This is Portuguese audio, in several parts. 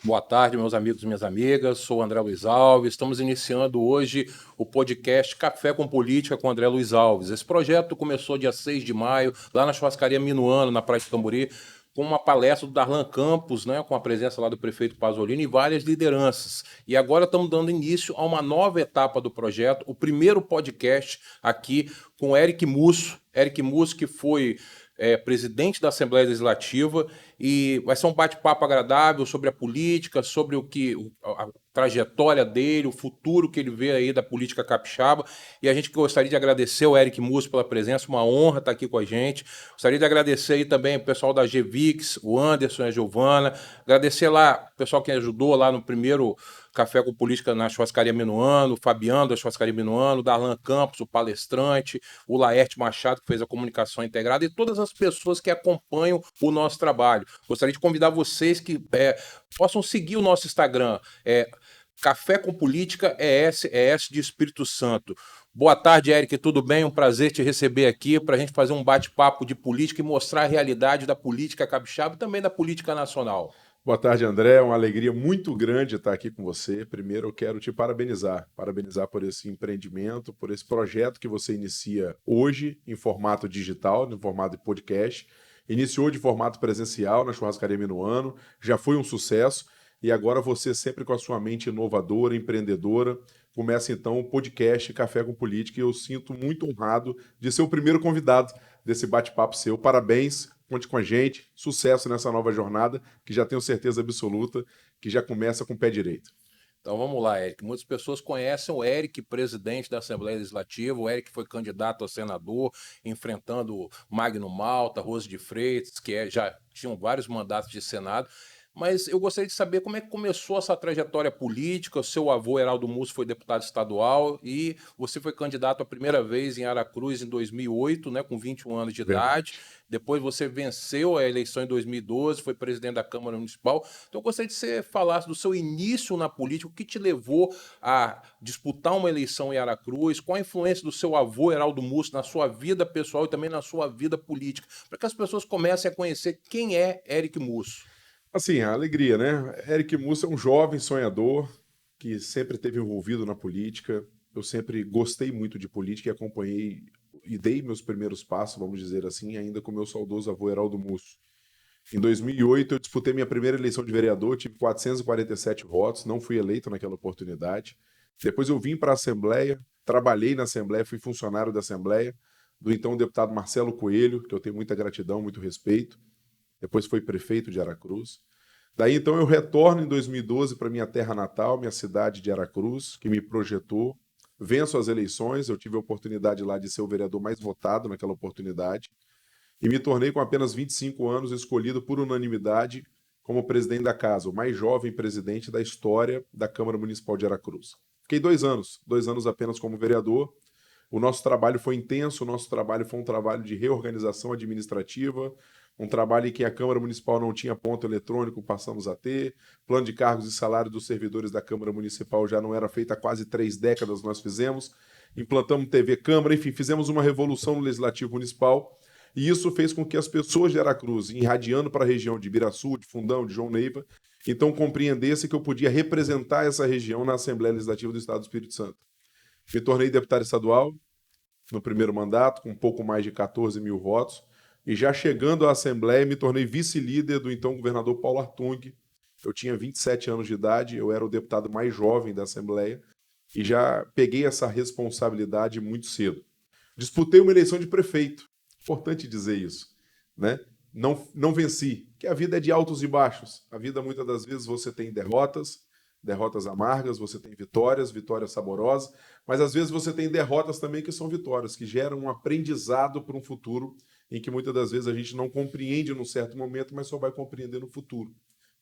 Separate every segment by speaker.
Speaker 1: Boa tarde, meus amigos e minhas amigas. Sou o André Luiz Alves. Estamos iniciando hoje o podcast Café com Política com André Luiz Alves. Esse projeto começou dia 6 de maio, lá na churrascaria Minuano, na Praia de Cambori, com uma palestra do Darlan Campos, né, com a presença lá do prefeito Pasolini e várias lideranças. E agora estamos dando início a uma nova etapa do projeto, o primeiro podcast aqui com o Eric Musso. Eric Musso, que foi presidente da Assembleia Legislativa, e vai ser um bate-papo agradável sobre a política, sobre a trajetória dele, o futuro que ele vê aí da política capixaba. E a gente gostaria de agradecer ao Eric Musso pela presença, uma honra estar aqui com a gente. Gostaria de agradecer aí também o pessoal da GVix, o Anderson e a Giovana. Agradecer lá o pessoal que ajudou lá no primeiro Café com Política na Churrascaria Minuano, o Fabiano da Churrascaria Minuano, o Darlan Campos, o palestrante, o Laerte Machado, que fez a comunicação integrada, e todas as pessoas que acompanham o nosso trabalho. Gostaria de convidar vocês que possam seguir o nosso Instagram, Café com Política ES de Espírito Santo. Boa tarde, Eric, tudo bem? Um prazer te receber aqui para a gente fazer um bate-papo de política e mostrar a realidade da política capixaba e também da política nacional.
Speaker 2: Boa tarde, André. É uma alegria muito grande estar aqui com você. Primeiro, eu quero te parabenizar. Parabenizar por esse empreendimento, por esse projeto que você inicia hoje em formato digital, no formato de podcast. Iniciou de formato presencial na Churrascaria Minuano, já foi um sucesso. E agora você, sempre com a sua mente inovadora, empreendedora, começa então o podcast Café com Política. E eu sinto muito honrado de ser o primeiro convidado desse bate-papo seu. Parabéns, conte com a gente. Sucesso nessa nova jornada, que já tenho certeza absoluta que já começa com o pé direito.
Speaker 1: Então vamos lá, Eric. Muitas pessoas conhecem o Eric, presidente da Assembleia Legislativa. O Eric foi candidato a senador, enfrentando Magno Malta, Rose de Freitas, que já tinham vários mandatos de Senado. Mas eu gostaria de saber como é que começou essa trajetória política. O seu avô, Heraldo Musso, foi deputado estadual e você foi candidato a primeira vez em Aracruz em 2008, né, com 21 anos de idade.
Speaker 2: Verdade.
Speaker 1: Depois você venceu a eleição em 2012, foi presidente da Câmara Municipal. Então eu gostaria de que você falasse do seu início na política, o que te levou a disputar uma eleição em Aracruz, qual a influência do seu avô, Heraldo Musso, na sua vida pessoal e também na sua vida política, para que as pessoas comecem a conhecer quem é Eric Musso.
Speaker 2: Assim, a alegria, né? Eric Mussa é um jovem sonhador que sempre esteve envolvido na política. Eu sempre gostei muito de política e acompanhei e dei meus primeiros passos, vamos dizer assim, ainda com meu saudoso avô Heraldo Musso. Em 2008, eu disputei minha primeira eleição de vereador, tive 447 votos, não fui eleito naquela oportunidade. Depois eu vim para a Assembleia, trabalhei na Assembleia, fui funcionário da Assembleia, do então deputado Marcelo Coelho, que eu tenho muita gratidão, muito respeito. Depois foi prefeito de Aracruz. Daí então eu retorno em 2012 para minha terra natal, minha cidade de Aracruz, que me projetou. Venço as eleições, eu tive a oportunidade lá de ser o vereador mais votado naquela oportunidade e me tornei com apenas 25 anos escolhido por unanimidade como presidente da casa, o mais jovem presidente da história da Câmara Municipal de Aracruz. Fiquei 2 anos apenas como vereador. O nosso trabalho foi intenso, o nosso trabalho foi um trabalho de reorganização administrativa, um trabalho em que a Câmara Municipal não tinha ponto eletrônico, passamos a ter, plano de cargos e salários dos servidores da Câmara Municipal já não era feito há quase 3 décadas, nós fizemos, implantamos TV Câmara, enfim, fizemos uma revolução no Legislativo Municipal, e isso fez com que as pessoas de Aracruz, irradiando para a região de Ibiraçu, de Fundão, de João Neiva, então compreendessem que eu podia representar essa região na Assembleia Legislativa do Estado do Espírito Santo. Me tornei deputado estadual no primeiro mandato, com um pouco mais de 14 mil votos, e já chegando à Assembleia, me tornei vice-líder do então governador Paulo Artung. Eu tinha 27 anos de idade, eu era o deputado mais jovem da Assembleia, e já peguei essa responsabilidade muito cedo. Disputei uma eleição de prefeito, importante dizer isso, né? Não venci, que a vida é de altos e baixos. A vida, muitas das vezes, você tem derrotas, derrotas amargas, você tem vitórias, vitórias saborosas, mas às vezes você tem derrotas também que são vitórias, que geram um aprendizado para um futuro em que muitas das vezes a gente não compreende num certo momento, mas só vai compreender no futuro.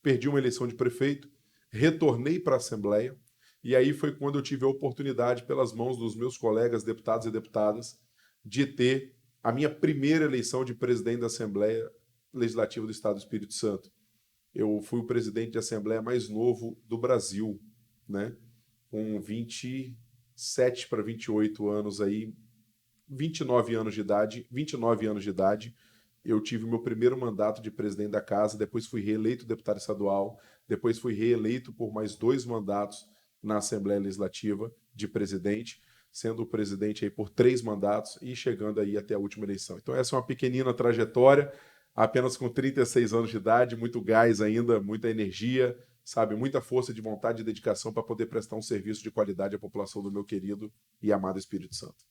Speaker 2: Perdi uma eleição de prefeito, retornei para a Assembleia, e aí foi quando eu tive a oportunidade, pelas mãos dos meus colegas deputados e deputadas, de ter a minha primeira eleição de presidente da Assembleia Legislativa do Estado do Espírito Santo. Eu fui o presidente de assembleia mais novo do Brasil, né? Com 27 para 28 anos aí, 29 anos de idade, eu tive o meu primeiro mandato de presidente da casa, depois fui reeleito deputado estadual, depois fui reeleito por mais 2 mandatos na Assembleia Legislativa de presidente, sendo o presidente aí por 3 mandatos e chegando aí até a última eleição. Então essa é uma pequenina trajetória, apenas com 36 anos de idade, muito gás ainda, muita energia, sabe, muita força de vontade e dedicação para poder prestar um serviço de qualidade à população do meu querido e amado Espírito Santo.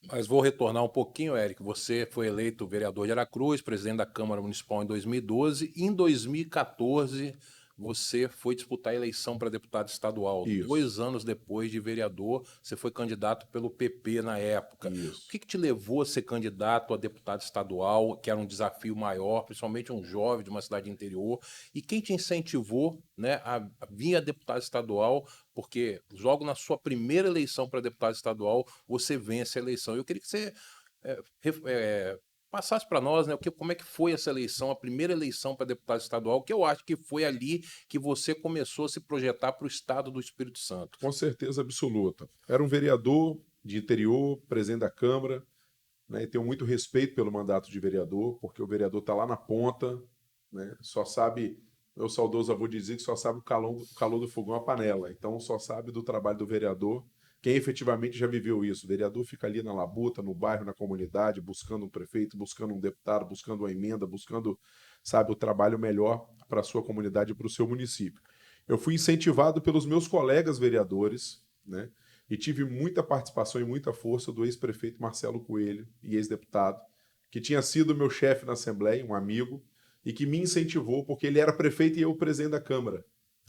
Speaker 1: Mas vou retornar um pouquinho, Érico. Você foi eleito vereador de Aracruz, presidente da Câmara Municipal em 2012. Em 2014, você foi disputar a eleição para deputado estadual.
Speaker 2: Isso.
Speaker 1: 2 anos depois de vereador, você foi candidato pelo PP na época.
Speaker 2: Isso.
Speaker 1: O que te levou a ser candidato a deputado estadual, que era um desafio maior, principalmente um jovem de uma cidade interior? E quem te incentivou, né, a vir a deputado estadual? Porque logo na sua primeira eleição para deputado estadual, você vence a eleição. Eu queria que você passasse para nós, né, como é que foi essa eleição, a primeira eleição para deputado estadual, que eu acho que foi ali que você começou a se projetar para o estado do Espírito Santo.
Speaker 2: Com certeza absoluta. Era um vereador de interior, presidente da Câmara, né, e tenho muito respeito pelo mandato de vereador, porque o vereador está lá na ponta, né, só sabe, meu saudoso avô dizia que só sabe o calor do fogão a panela, então só sabe do trabalho do vereador quem efetivamente já viveu isso. O vereador fica ali na labuta, no bairro, na comunidade, buscando um prefeito, buscando um deputado, buscando uma emenda, buscando, sabe, o trabalho melhor para a sua comunidade e para o seu município. Eu fui incentivado pelos meus colegas vereadores, né, e tive muita participação e muita força do ex-prefeito Marcelo Coelho e ex-deputado, que tinha sido meu chefe na Assembleia, um amigo, e que me incentivou, porque ele era prefeito e eu presidente da Câmara,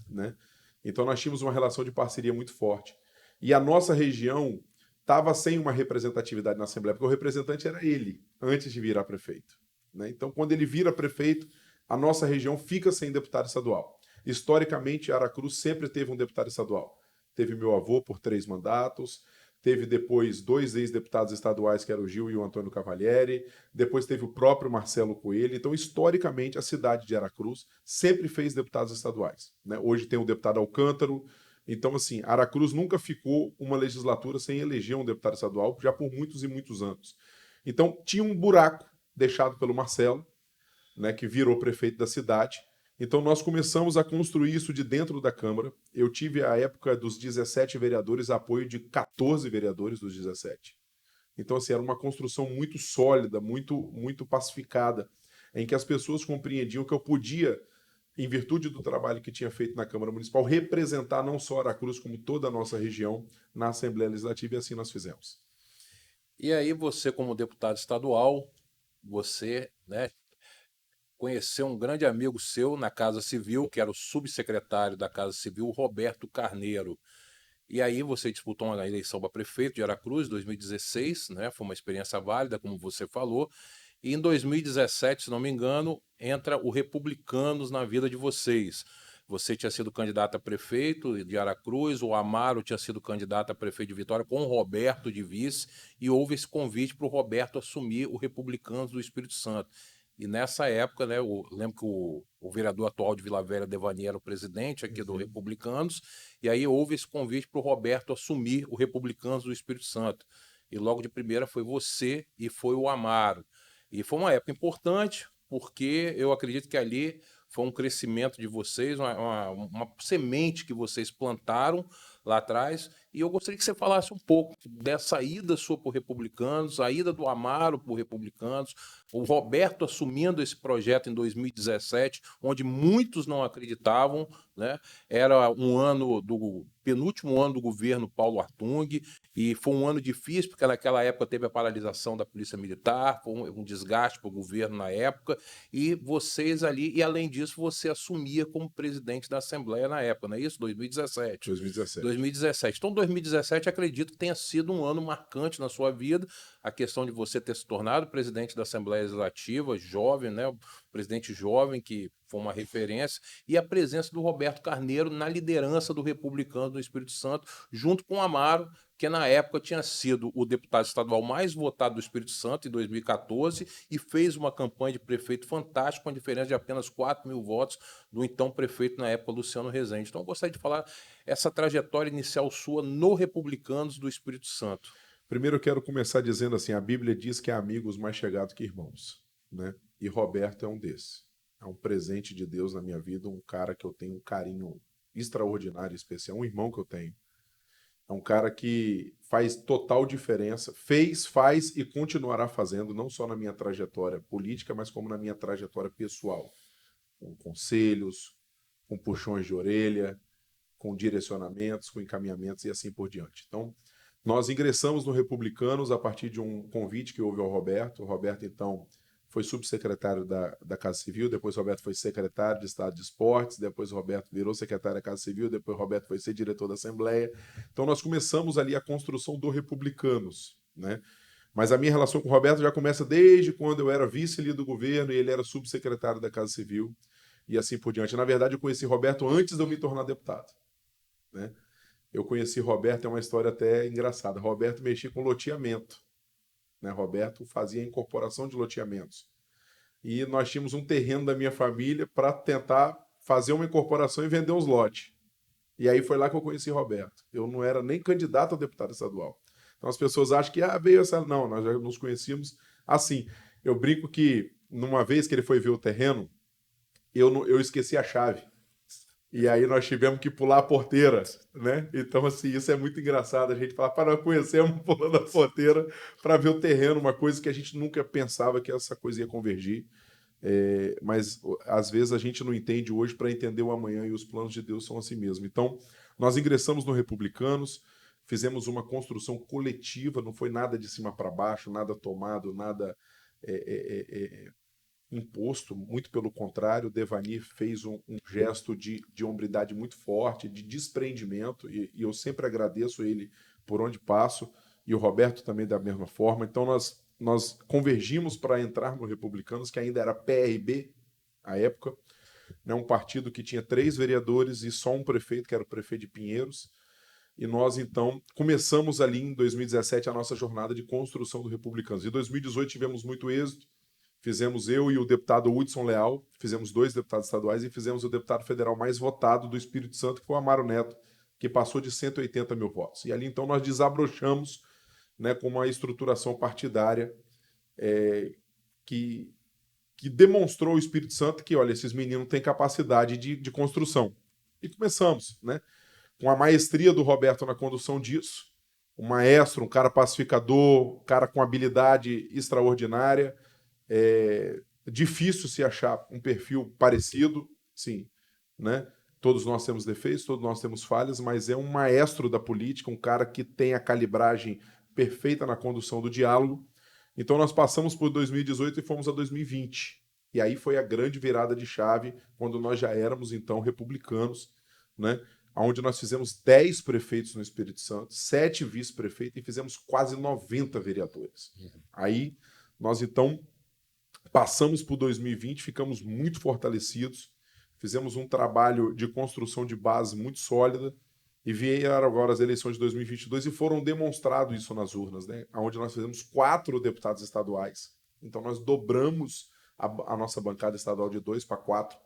Speaker 2: né? Então nós tínhamos uma relação de parceria muito forte. E a nossa região estava sem uma representatividade na Assembleia, porque o representante era ele, antes de virar prefeito, né? Então, quando ele vira prefeito, a nossa região fica sem deputado estadual. Historicamente, Aracruz sempre teve um deputado estadual. Teve meu avô por 3 mandatos, teve depois 2 ex-deputados estaduais, que eram o Gil e o Antônio Cavalieri, depois teve o próprio Marcelo Coelho. Então, historicamente, a cidade de Aracruz sempre fez deputados estaduais, né? Hoje tem o deputado Alcântaro. Então, assim, Aracruz nunca ficou uma legislatura sem eleger um deputado estadual, já por muitos e muitos anos. Então, tinha um buraco deixado pelo Marcelo, né, que virou prefeito da cidade. Então, nós começamos a construir isso de dentro da Câmara. Eu tive, à época dos 17 vereadores, apoio de 14 vereadores dos 17. Então, assim, era uma construção muito sólida, muito pacificada, em que as pessoas compreendiam que eu podia, em virtude do trabalho que tinha feito na Câmara Municipal, representar não só Aracruz, como toda a nossa região na Assembleia Legislativa, e assim nós fizemos.
Speaker 1: E aí você, como deputado estadual, você, né, conheceu um grande amigo seu na Casa Civil, que era o subsecretário da Casa Civil, Roberto Carneiro. E aí você disputou uma eleição para prefeito de Aracruz, 2016, né? Foi uma experiência válida, como você falou. E em 2017, se não me engano, entra o Republicanos na vida de vocês. Você tinha sido candidato a prefeito de Aracruz, o Amaro tinha sido candidato a prefeito de Vitória com o Roberto de vice, e houve esse convite para o Roberto assumir o Republicanos do Espírito Santo. E nessa época, né, eu lembro que o vereador atual de Vila Velha, Devani, era o presidente aqui do Republicanos, e aí houve esse convite para o Roberto assumir o Republicanos do Espírito Santo. E logo de primeira foi você e foi o Amaro. E foi uma época importante, porque eu acredito que ali foi um crescimento de vocês, uma semente que vocês plantaram lá atrás. E eu gostaria que você falasse um pouco dessa ida sua por Republicanos, a ida do Amaro por Republicanos, o Roberto assumindo esse projeto em 2017, onde muitos não acreditavam, né? Era um ano do penúltimo ano do governo Paulo Artung, e foi um ano difícil, porque naquela época teve a paralisação da Polícia Militar, foi um desgaste para o governo na época, e vocês ali, e além disso, você assumia como presidente da Assembleia na época, não é isso? 2017.
Speaker 2: 2017.
Speaker 1: 2017. Então, 2017, acredito que tenha sido um ano marcante na sua vida, a questão de você ter se tornado presidente da Assembleia Legislativa, jovem, né? O presidente jovem, que foi uma referência, e a presença do Roberto Carneiro na liderança do Republicano do Espírito Santo, junto com o Amaro, que na época tinha sido o deputado estadual mais votado do Espírito Santo em 2014 e fez uma campanha de prefeito fantástica, com a diferença de apenas 4.000 votos do então prefeito na época, Luciano Rezende. Então, eu gostaria de falar essa trajetória inicial sua no Republicanos do Espírito Santo.
Speaker 2: Primeiro eu quero começar dizendo assim, a Bíblia diz que há amigos mais chegados que irmãos. né? E Roberto é um desses. É um presente de Deus na minha vida, um cara que eu tenho um carinho extraordinário, especial, um irmão que eu tenho. É um cara que faz total diferença, faz e continuará fazendo, não só na minha trajetória política, mas como na minha trajetória pessoal, com conselhos, com puxões de orelha, com direcionamentos, com encaminhamentos e assim por diante. Então, nós ingressamos no Republicanos a partir de um convite que houve ao Roberto. O Roberto, então, foi subsecretário da Casa Civil, depois o Roberto foi secretário de Estado de Esportes, depois o Roberto virou secretário da Casa Civil, depois o Roberto foi ser diretor da Assembleia. Então, nós começamos ali a construção do Republicanos, né? Mas a minha relação com o Roberto já começa desde quando eu era vice-líder do governo e ele era subsecretário da Casa Civil e assim por diante. Na verdade, eu conheci Roberto antes de eu me tornar deputado, né? Eu conheci Roberto, é uma história até engraçada. Roberto mexia com loteamento, né? Roberto fazia incorporação de loteamentos. E nós tínhamos um terreno da minha família para tentar fazer uma incorporação e vender uns lotes. E aí foi lá que eu conheci Roberto. Eu não era nem candidato a deputado estadual. Então as pessoas acham que veio essa. Não, nós já nos conhecíamos assim. Eu brinco que, numa vez que ele foi ver o terreno, eu esqueci a chave. E aí nós tivemos que pular a porteira, né? Então, assim, isso é muito engraçado. A gente fala, para nós conhecemos pulando a porteira para ver o terreno, uma coisa que a gente nunca pensava que essa coisa ia convergir. Mas às vezes a gente não entende hoje para entender o amanhã e os planos de Deus são assim mesmo. Então, nós ingressamos no Republicanos, fizemos uma construção coletiva, não foi nada de cima para baixo, nada tomado, nada imposto, muito pelo contrário. O Devani fez um gesto de hombridade muito forte, de desprendimento, e eu sempre agradeço ele por onde passo, e o Roberto também da mesma forma. Então nós convergimos para entrar no Republicanos, que ainda era PRB à época, né, um partido que tinha 3 vereadores e só um prefeito, que era o prefeito de Pinheiros. E nós, então, começamos ali em 2017 a nossa jornada de construção do Republicanos. Em 2018 tivemos muito êxito. Fizemos eu e o deputado Hudson Leal, fizemos 2 deputados estaduais e fizemos o deputado federal mais votado do Espírito Santo, que foi o Amaro Neto, que passou de 180 mil votos. E ali, então, nós desabrochamos, né, com uma estruturação partidária que demonstrou ao Espírito Santo que, olha, esses meninos têm capacidade de construção. E começamos, né, com a maestria do Roberto na condução disso, um maestro, um cara pacificador, um cara com habilidade extraordinária. Difícil se achar um perfil parecido, sim, né? Todos nós temos defeitos, todos nós temos falhas, mas é um maestro da política, um cara que tem a calibragem perfeita na condução do diálogo. Então nós passamos por 2018 e fomos a 2020. E aí foi a grande virada de chave, quando nós já éramos, então, republicanos, né? Onde nós fizemos 10 prefeitos no Espírito Santo, 7 vice-prefeitos e fizemos quase 90 vereadores. Aí nós, então, passamos por 2020, ficamos muito fortalecidos, fizemos um trabalho de construção de base muito sólida e vieram agora as eleições de 2022 e foram demonstrado isso nas urnas, né? Onde nós fizemos 4 deputados estaduais. Então nós dobramos a nossa bancada estadual de 2 para 4.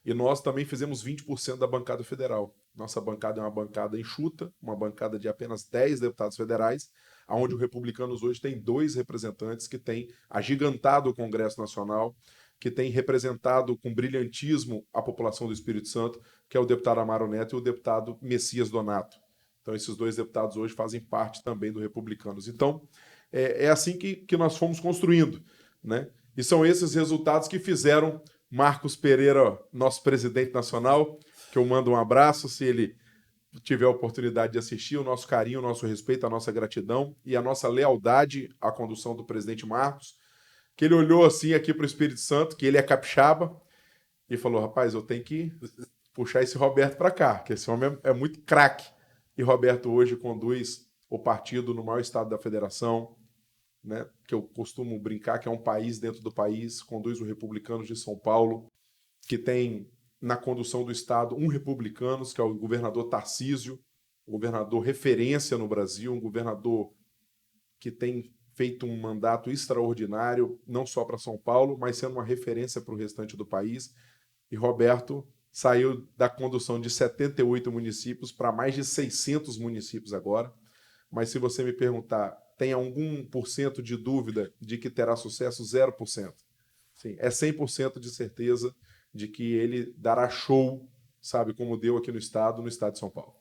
Speaker 2: E nós também fizemos 20% da bancada federal. Nossa bancada é uma bancada enxuta, uma bancada de apenas 10 deputados federais, onde o Republicanos hoje tem 2 representantes que têm agigantado o Congresso Nacional, que têm representado com brilhantismo a população do Espírito Santo, que é o deputado Amaro Neto e o deputado Messias Donato. Então, esses 2 deputados hoje fazem parte também do Republicanos. Então, é assim que nós fomos construindo, né? E são esses resultados que fizeram Marcos Pereira, nosso presidente nacional, que eu mando um abraço, se ele tiver a oportunidade de assistir, o nosso carinho, o nosso respeito, a nossa gratidão e a nossa lealdade à condução do presidente Marcos, que ele olhou assim aqui para o Espírito Santo, que ele é capixaba, e falou, rapaz, eu tenho que puxar esse Roberto para cá, que esse homem é muito craque. E Roberto hoje conduz o partido no maior estado da federação, né, que eu costumo brincar que é um país dentro do país, conduz o Republicanos de São Paulo, que tem na condução do Estado um Republicanos, que é o governador Tarcísio, um governador referência no Brasil, um governador que tem feito um mandato extraordinário, não só para São Paulo, mas sendo uma referência para o restante do país. E Roberto saiu da condução de 78 municípios para mais de 600 municípios agora. Mas se você me perguntar, tem algum por cento de dúvida de que terá sucesso? 0%. Sim, é 100% de certeza de que ele dará show, sabe, como deu aqui no estado de São Paulo.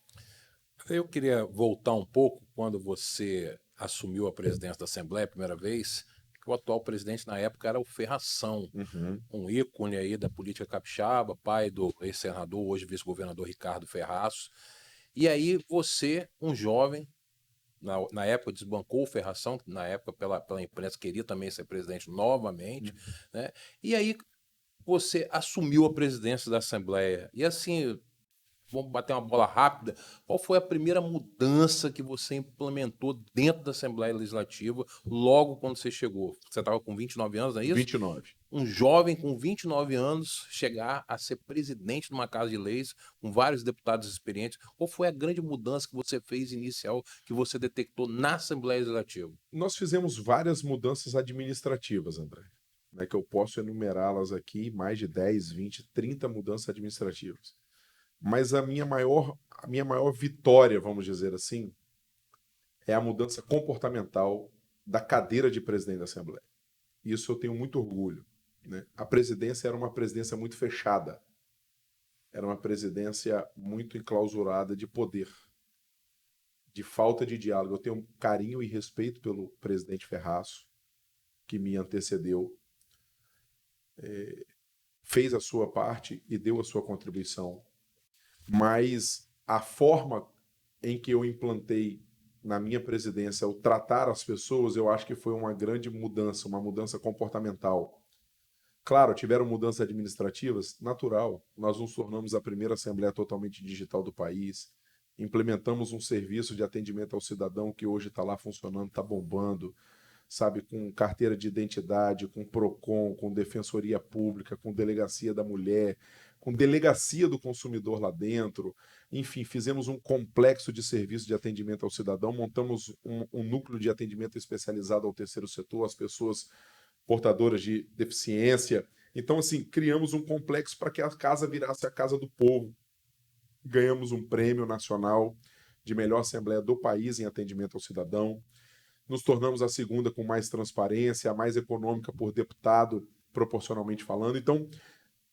Speaker 1: Eu queria voltar um pouco quando você assumiu a presidência da Assembleia a primeira vez, que o atual presidente na época era o Ferração,
Speaker 2: Uhum.
Speaker 1: um ícone aí da política capixaba, pai do ex-senador, hoje vice-governador Ricardo Ferraço. E aí você, um jovem, na época desbancou o Ferração, que na época pela imprensa queria também ser presidente novamente, né? E aí você assumiu a presidência da Assembleia. E assim, vamos bater uma bola rápida. Qual foi a primeira mudança que você implementou dentro da Assembleia Legislativa logo quando você chegou? Você estava com 29 anos, não é isso?
Speaker 2: 29.
Speaker 1: Um jovem com 29 anos chegar a ser presidente de uma casa de leis, com vários deputados experientes. Qual foi a grande mudança que você fez inicial, que você detectou na Assembleia Legislativa?
Speaker 2: Nós fizemos várias mudanças administrativas, André, né, que eu posso enumerá-las aqui, mais de 10, 20, 30 mudanças administrativas. Mas a minha maior vitória, vamos dizer assim, é a mudança comportamental da cadeira de presidente da Assembleia. Isso eu tenho muito orgulho, né? A presidência era uma presidência muito fechada, era uma presidência muito enclausurada de poder, de falta de diálogo. Eu tenho carinho e respeito pelo presidente Ferraço, que me antecedeu, fez a sua parte e deu a sua contribuição, mas a forma em que eu implantei na minha presidência o tratar as pessoas, eu acho que foi uma grande mudança, uma mudança comportamental. Claro, tiveram mudanças administrativas, natural. Nós nos tornamos a primeira Assembleia totalmente digital do país. Implementamos um serviço de atendimento ao cidadão que hoje está lá funcionando, está bombando, sabe, com carteira de identidade, com PROCON, com Defensoria Pública, com Delegacia da Mulher, com Delegacia do Consumidor lá dentro. Enfim, fizemos um complexo de serviço de atendimento ao cidadão, montamos um núcleo de atendimento especializado ao terceiro setor, às pessoas portadoras de deficiência. Então, assim, criamos um complexo para que a casa virasse a casa do povo. Ganhamos um prêmio nacional de melhor Assembleia do país em atendimento ao cidadão. Nos tornamos a segunda com mais transparência, a mais econômica por deputado, proporcionalmente falando. Então,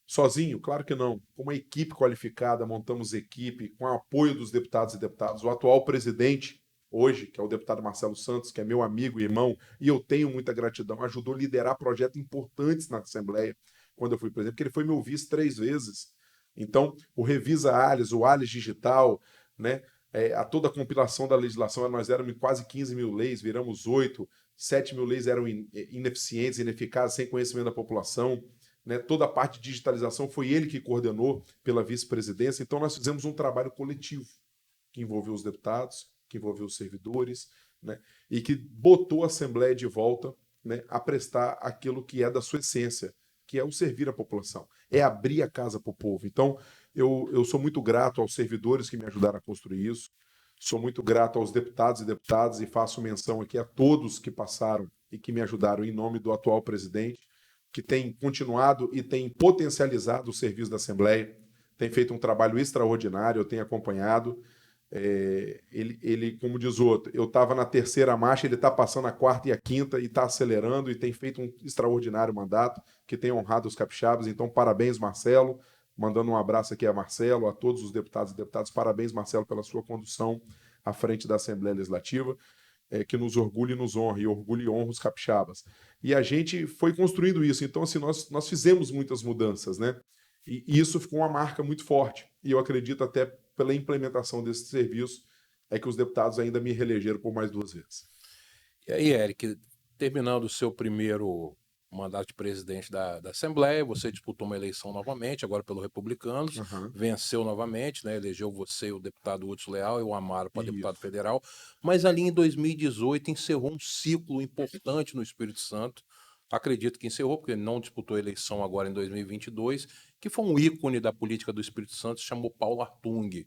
Speaker 2: sozinho, claro que não. Com uma equipe qualificada, montamos equipe, com o apoio dos deputados e deputadas. O atual presidente, hoje, que é o deputado Marcelo Santos, que é meu amigo e irmão, e eu tenho muita gratidão, ajudou a liderar projetos importantes na Assembleia, quando eu fui presidente, porque ele foi meu vice 3 vezes. Então, o Revisa Alhes, o Alhes Digital, né? A toda a compilação da legislação, nós éramos quase 15 mil leis, viramos 8, 7 mil leis eram ineficientes, ineficazes, sem conhecimento da população. Né? Toda a parte de digitalização foi ele que coordenou pela vice-presidência. Então, nós fizemos um trabalho coletivo que envolveu os deputados, que envolveu os servidores, né? E que botou a Assembleia de volta, né, a prestar aquilo que é da sua essência, que é o servir a população, é abrir a casa para o povo. Então, eu sou muito grato aos servidores que me ajudaram a construir isso, sou muito grato aos deputados e deputadas e faço menção aqui a todos que passaram e que me ajudaram em nome do atual presidente, que tem continuado e tem potencializado o serviço da Assembleia, tem feito um trabalho extraordinário, eu tenho acompanhado. Ele, como diz o outro, eu estava na terceira marcha, ele está passando a quarta e a quinta e está acelerando e tem feito um extraordinário mandato que tem honrado os capixabas. Então, parabéns, Marcelo. Mandando um abraço aqui a Marcelo, a todos os deputados e deputadas. Parabéns, Marcelo, pela sua condução à frente da Assembleia Legislativa, que nos orgulha e nos honra, e orgulha e honra os capixabas. E a gente foi construindo isso. Então, assim, nós fizemos muitas mudanças, né? E isso ficou uma marca muito forte. E eu acredito até pela implementação desse serviço é que os deputados ainda me reelegeram por mais 2 vezes.
Speaker 1: E aí, Eric, terminando o seu primeiro mandato de presidente da Assembleia, você disputou uma eleição novamente, agora pelo Republicanos, venceu novamente, né, elegeu você, o deputado Hudson Leal, e o Amaro para deputado federal, mas ali em 2018 encerrou um ciclo importante no Espírito Santo, acredito que encerrou, porque ele não disputou a eleição agora em 2022, que foi um ícone da política do Espírito Santo, se chamou Paulo Artung.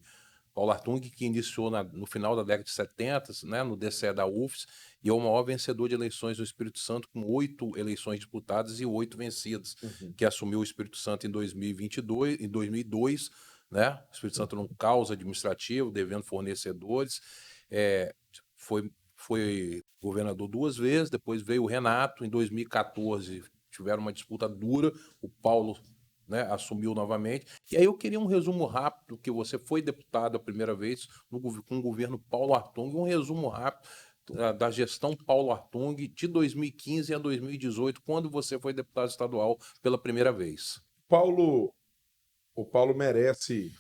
Speaker 1: Paulo Artung, que iniciou no final da década de 70, né, no DCE da UFES, e é o maior vencedor de eleições no Espírito Santo, com 8 eleições disputadas e 8 vencidas, que assumiu o Espírito Santo em 2022, em 2002, né? O Espírito Santo num caos administrativo, devendo fornecedores, foi governador 2 vezes, depois veio o Renato, em 2014 tiveram uma disputa dura, o Paulo, né, assumiu novamente. E aí eu queria um resumo rápido, que você foi deputado a primeira vez com o governo Paulo Artung, um resumo rápido da gestão Paulo Artung de 2015 a 2018, quando você foi deputado estadual pela primeira vez.
Speaker 2: O Paulo merece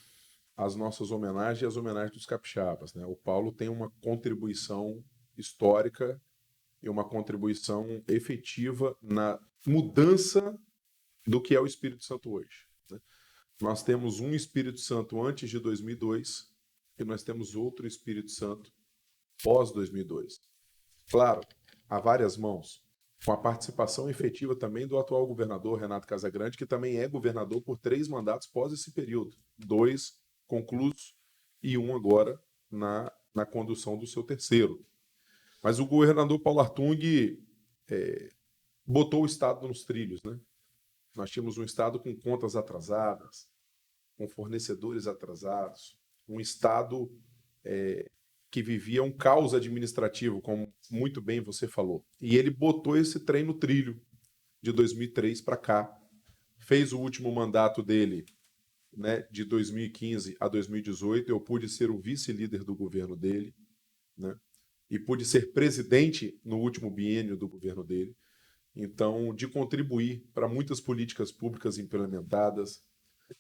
Speaker 2: as nossas homenagens e as homenagens dos capixabas, né? O Paulo tem uma contribuição histórica e uma contribuição efetiva na mudança do que é o Espírito Santo hoje, né? Nós temos um Espírito Santo antes de 2002 e nós temos outro Espírito Santo pós 2002. Claro, há várias mãos, com a participação efetiva também do atual governador Renato Casagrande, que também é governador por 3 mandatos pós esse período, 2 conclusos e 1 agora na condução do seu terceiro. Mas o governador Paulo Artung botou o Estado nos trilhos, né? Nós tínhamos um Estado com contas atrasadas, com fornecedores atrasados, um Estado que vivia um caos administrativo, como muito bem você falou. E ele botou esse trem no trilho de 2003 para cá. Fez o último mandato dele, né, de 2015 a 2018. Eu pude ser o vice-líder do governo dele, né, e pude ser presidente no último biênio do governo dele. Então, de contribuir para muitas políticas públicas implementadas,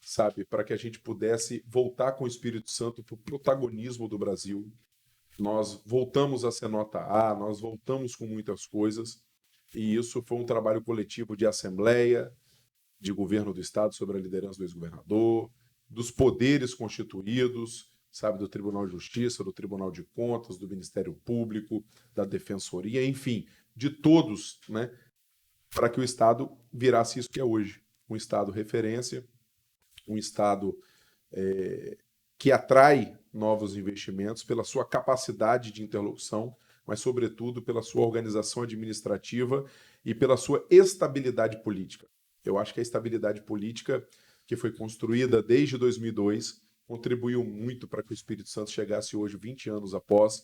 Speaker 2: sabe, para que a gente pudesse voltar com o Espírito Santo para o protagonismo do Brasil. Nós voltamos a ser nota A, nós voltamos com muitas coisas, e isso foi um trabalho coletivo de assembleia, de governo do Estado, sob a liderança do ex-governador, dos poderes constituídos, sabe, do Tribunal de Justiça, do Tribunal de Contas, do Ministério Público, da Defensoria, enfim, de todos, né, para que o Estado virasse isso que é hoje, um Estado referência, um Estado que atrai novos investimentos pela sua capacidade de interlocução, mas, sobretudo, pela sua organização administrativa e pela sua estabilidade política. Eu acho que a estabilidade política que foi construída desde 2002 contribuiu muito para que o Espírito Santo chegasse hoje, 20 anos após,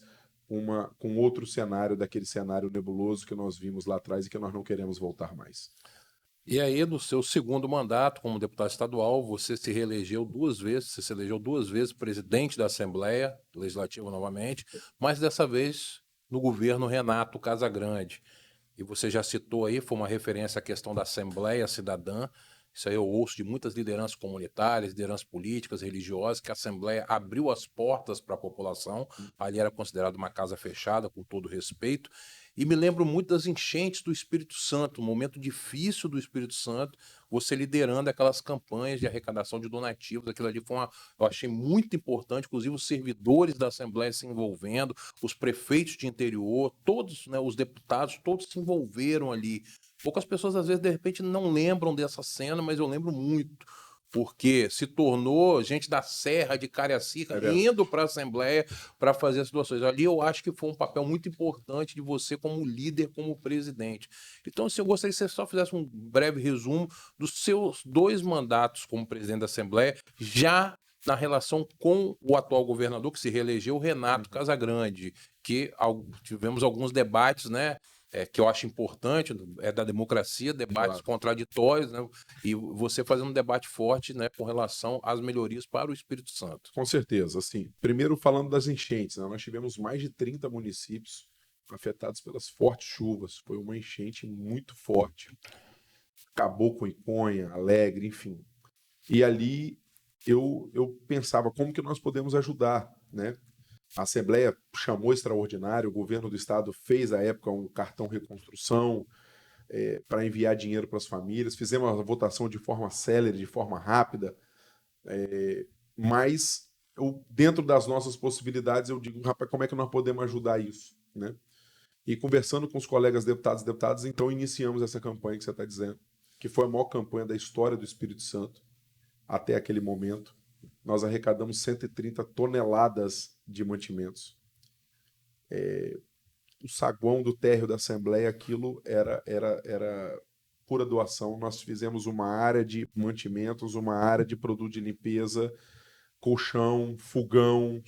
Speaker 2: com outro cenário, daquele cenário nebuloso que nós vimos lá atrás e que nós não queremos voltar mais.
Speaker 1: E aí, no seu segundo mandato como deputado estadual, você se reelegeu 2 vezes, você se elegeu 2 vezes presidente da Assembleia Legislativa novamente, mas dessa vez no governo Renato Casagrande. E você já citou aí, foi uma referência à questão da Assembleia Cidadã. Isso aí eu ouço de muitas lideranças comunitárias, lideranças políticas, religiosas, que a Assembleia abriu as portas para a população. Ali era considerado uma casa fechada, com todo respeito. E me lembro muito das enchentes do Espírito Santo, um momento difícil do Espírito Santo, você liderando aquelas campanhas de arrecadação de donativos. Aquilo ali eu achei muito importante, inclusive os servidores da Assembleia se envolvendo, os prefeitos de interior, todos, né, os deputados, todos se envolveram ali. Poucas pessoas, às vezes, de repente, não lembram dessa cena, mas eu lembro muito, porque se tornou gente da Serra, de Cariacica, indo para a Assembleia para fazer as doações. Ali eu acho que foi um papel muito importante de você como líder, como presidente. Então, assim, eu gostaria que você só fizesse um breve resumo dos seus 2 mandatos como presidente da Assembleia, já na relação com o atual governador, que se reelegeu, Renato Casagrande, que tivemos alguns debates, né, que eu acho importante, da democracia, debates contraditórios, né, e você fazendo um debate forte, né, com relação às melhorias para o Espírito Santo.
Speaker 2: Com certeza, assim, primeiro falando das enchentes, né, nós tivemos mais de 30 municípios afetados pelas fortes chuvas, foi uma enchente muito forte, acabou com Iconha, Alegre, enfim, e ali eu pensava como que nós podemos ajudar, né? A Assembleia chamou extraordinário, o governo do estado fez à época um cartão reconstrução para enviar dinheiro para as famílias, fizemos a votação de forma célere, de forma rápida, mas dentro das nossas possibilidades eu digo, rapaz, como é que nós podemos ajudar isso, né? E conversando com os colegas deputados e deputadas, então iniciamos essa campanha que você está dizendo, que foi a maior campanha da história do Espírito Santo até aquele momento. Nós arrecadamos 130 toneladas de mantimentos. O saguão do térreo da Assembleia, aquilo era pura doação. Nós fizemos uma área de mantimentos, uma área de produto de limpeza, colchão, fogão,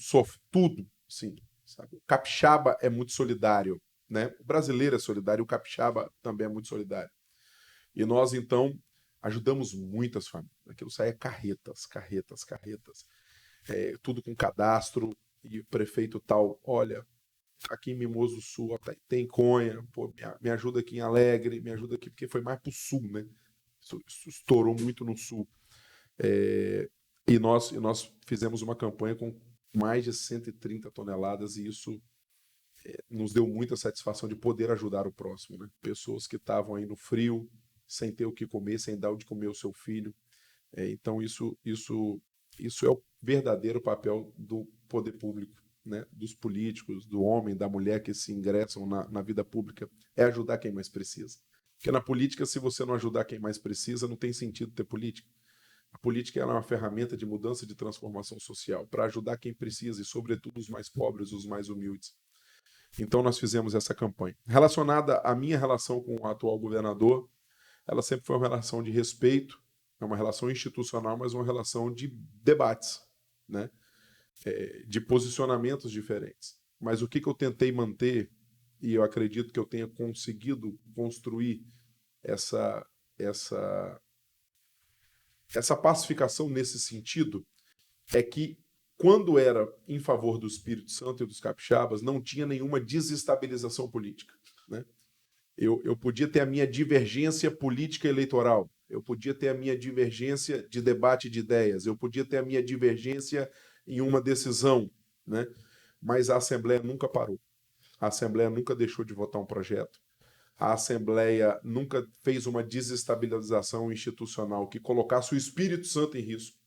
Speaker 2: tudo, sim. Sabe? O capixaba é muito solidário, né? O brasileiro é solidário, o capixaba também é muito solidário. E nós, então, ajudamos muitas famílias. Aquilo saía carretas, tudo com cadastro, e o prefeito tal, olha, aqui em Mimoso Sul, ó, tem Conha, pô, me ajuda aqui em Alegre, me ajuda aqui, porque foi mais pro sul, né? Isso estourou muito no sul. E nós fizemos uma campanha com mais de 130 toneladas, e isso nos deu muita satisfação de poder ajudar o próximo, né? Pessoas que estavam aí no frio, sem ter o que comer, sem dar o de comer ao seu filho. Então, isso é o verdadeiro papel do poder público, né? Dos políticos, do homem, da mulher que se ingressam na vida pública, é ajudar quem mais precisa. Porque na política, se você não ajudar quem mais precisa, não tem sentido ter política. A política é uma ferramenta de mudança, de transformação social, para ajudar quem precisa, e sobretudo os mais pobres, os mais humildes. Então nós fizemos essa campanha. Relacionada à minha relação com o atual governador, ela sempre foi uma relação de respeito, é uma relação institucional, mas uma relação de debates, né? De posicionamentos diferentes. Mas o que eu tentei manter, e eu acredito que eu tenha conseguido construir essa pacificação nesse sentido, é que quando era em favor do Espírito Santo e dos capixabas, não tinha nenhuma desestabilização política, né? Eu podia ter a minha divergência política eleitoral, eu podia ter a minha divergência de debate de ideias, eu podia ter a minha divergência em uma decisão, né? Mas a Assembleia nunca parou. A Assembleia nunca deixou de votar um projeto. A Assembleia nunca fez uma desestabilização institucional que colocasse o Espírito Santo em risco,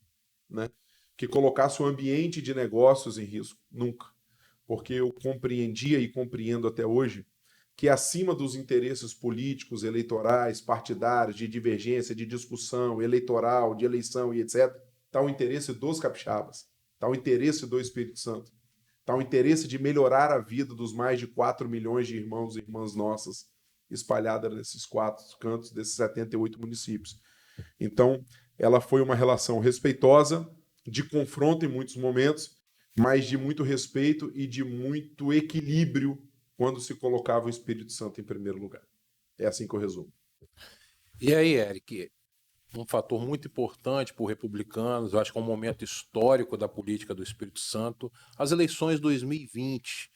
Speaker 2: né? Que colocasse o ambiente de negócios em risco. Nunca. Porque eu compreendia e compreendo até hoje que acima dos interesses políticos, eleitorais, partidários, de divergência, de discussão eleitoral, de eleição e etc., está o interesse dos capixabas, está o interesse do Espírito Santo, está o interesse de melhorar a vida dos mais de 4 milhões de irmãos e irmãs nossas espalhadas nesses 4 cantos desses 78 municípios. Então, ela foi uma relação respeitosa, de confronto em muitos momentos, mas de muito respeito e de muito equilíbrio quando se colocava o Espírito Santo em primeiro lugar. É assim que eu resumo.
Speaker 1: E aí, Eric, um fator muito importante para os republicanos, eu acho que é um momento histórico da política do Espírito Santo, as eleições de 2020.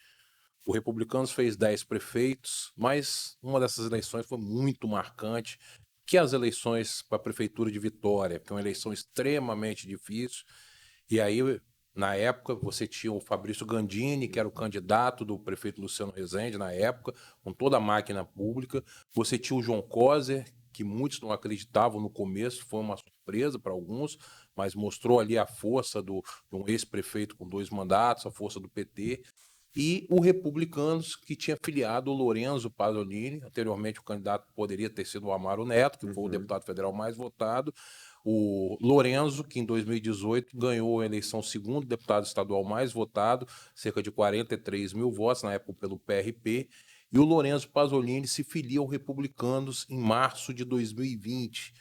Speaker 1: O Republicanos fez 10 prefeitos, mas uma dessas eleições foi muito marcante, que é as eleições para a Prefeitura de Vitória, que é uma eleição extremamente difícil. E aí, na época, você tinha o Fabrício Gandini, que era o candidato do prefeito Luciano Rezende, na época, com toda a máquina pública. Você tinha o João Coser, que muitos não acreditavam no começo, foi uma surpresa para alguns, mas mostrou ali a força de um ex-prefeito com 2 mandatos, a força do PT. E o Republicanos, que tinha filiado o Lorenzo Pasolini, anteriormente o candidato poderia ter sido o Amaro Neto, que foi o deputado federal mais votado. O Lorenzo, que em 2018 ganhou a eleição segundo deputado estadual mais votado, cerca de 43 mil votos, na época pelo PRP. E o Lorenzo Pasolini se filia ao Republicanos em março de 2020.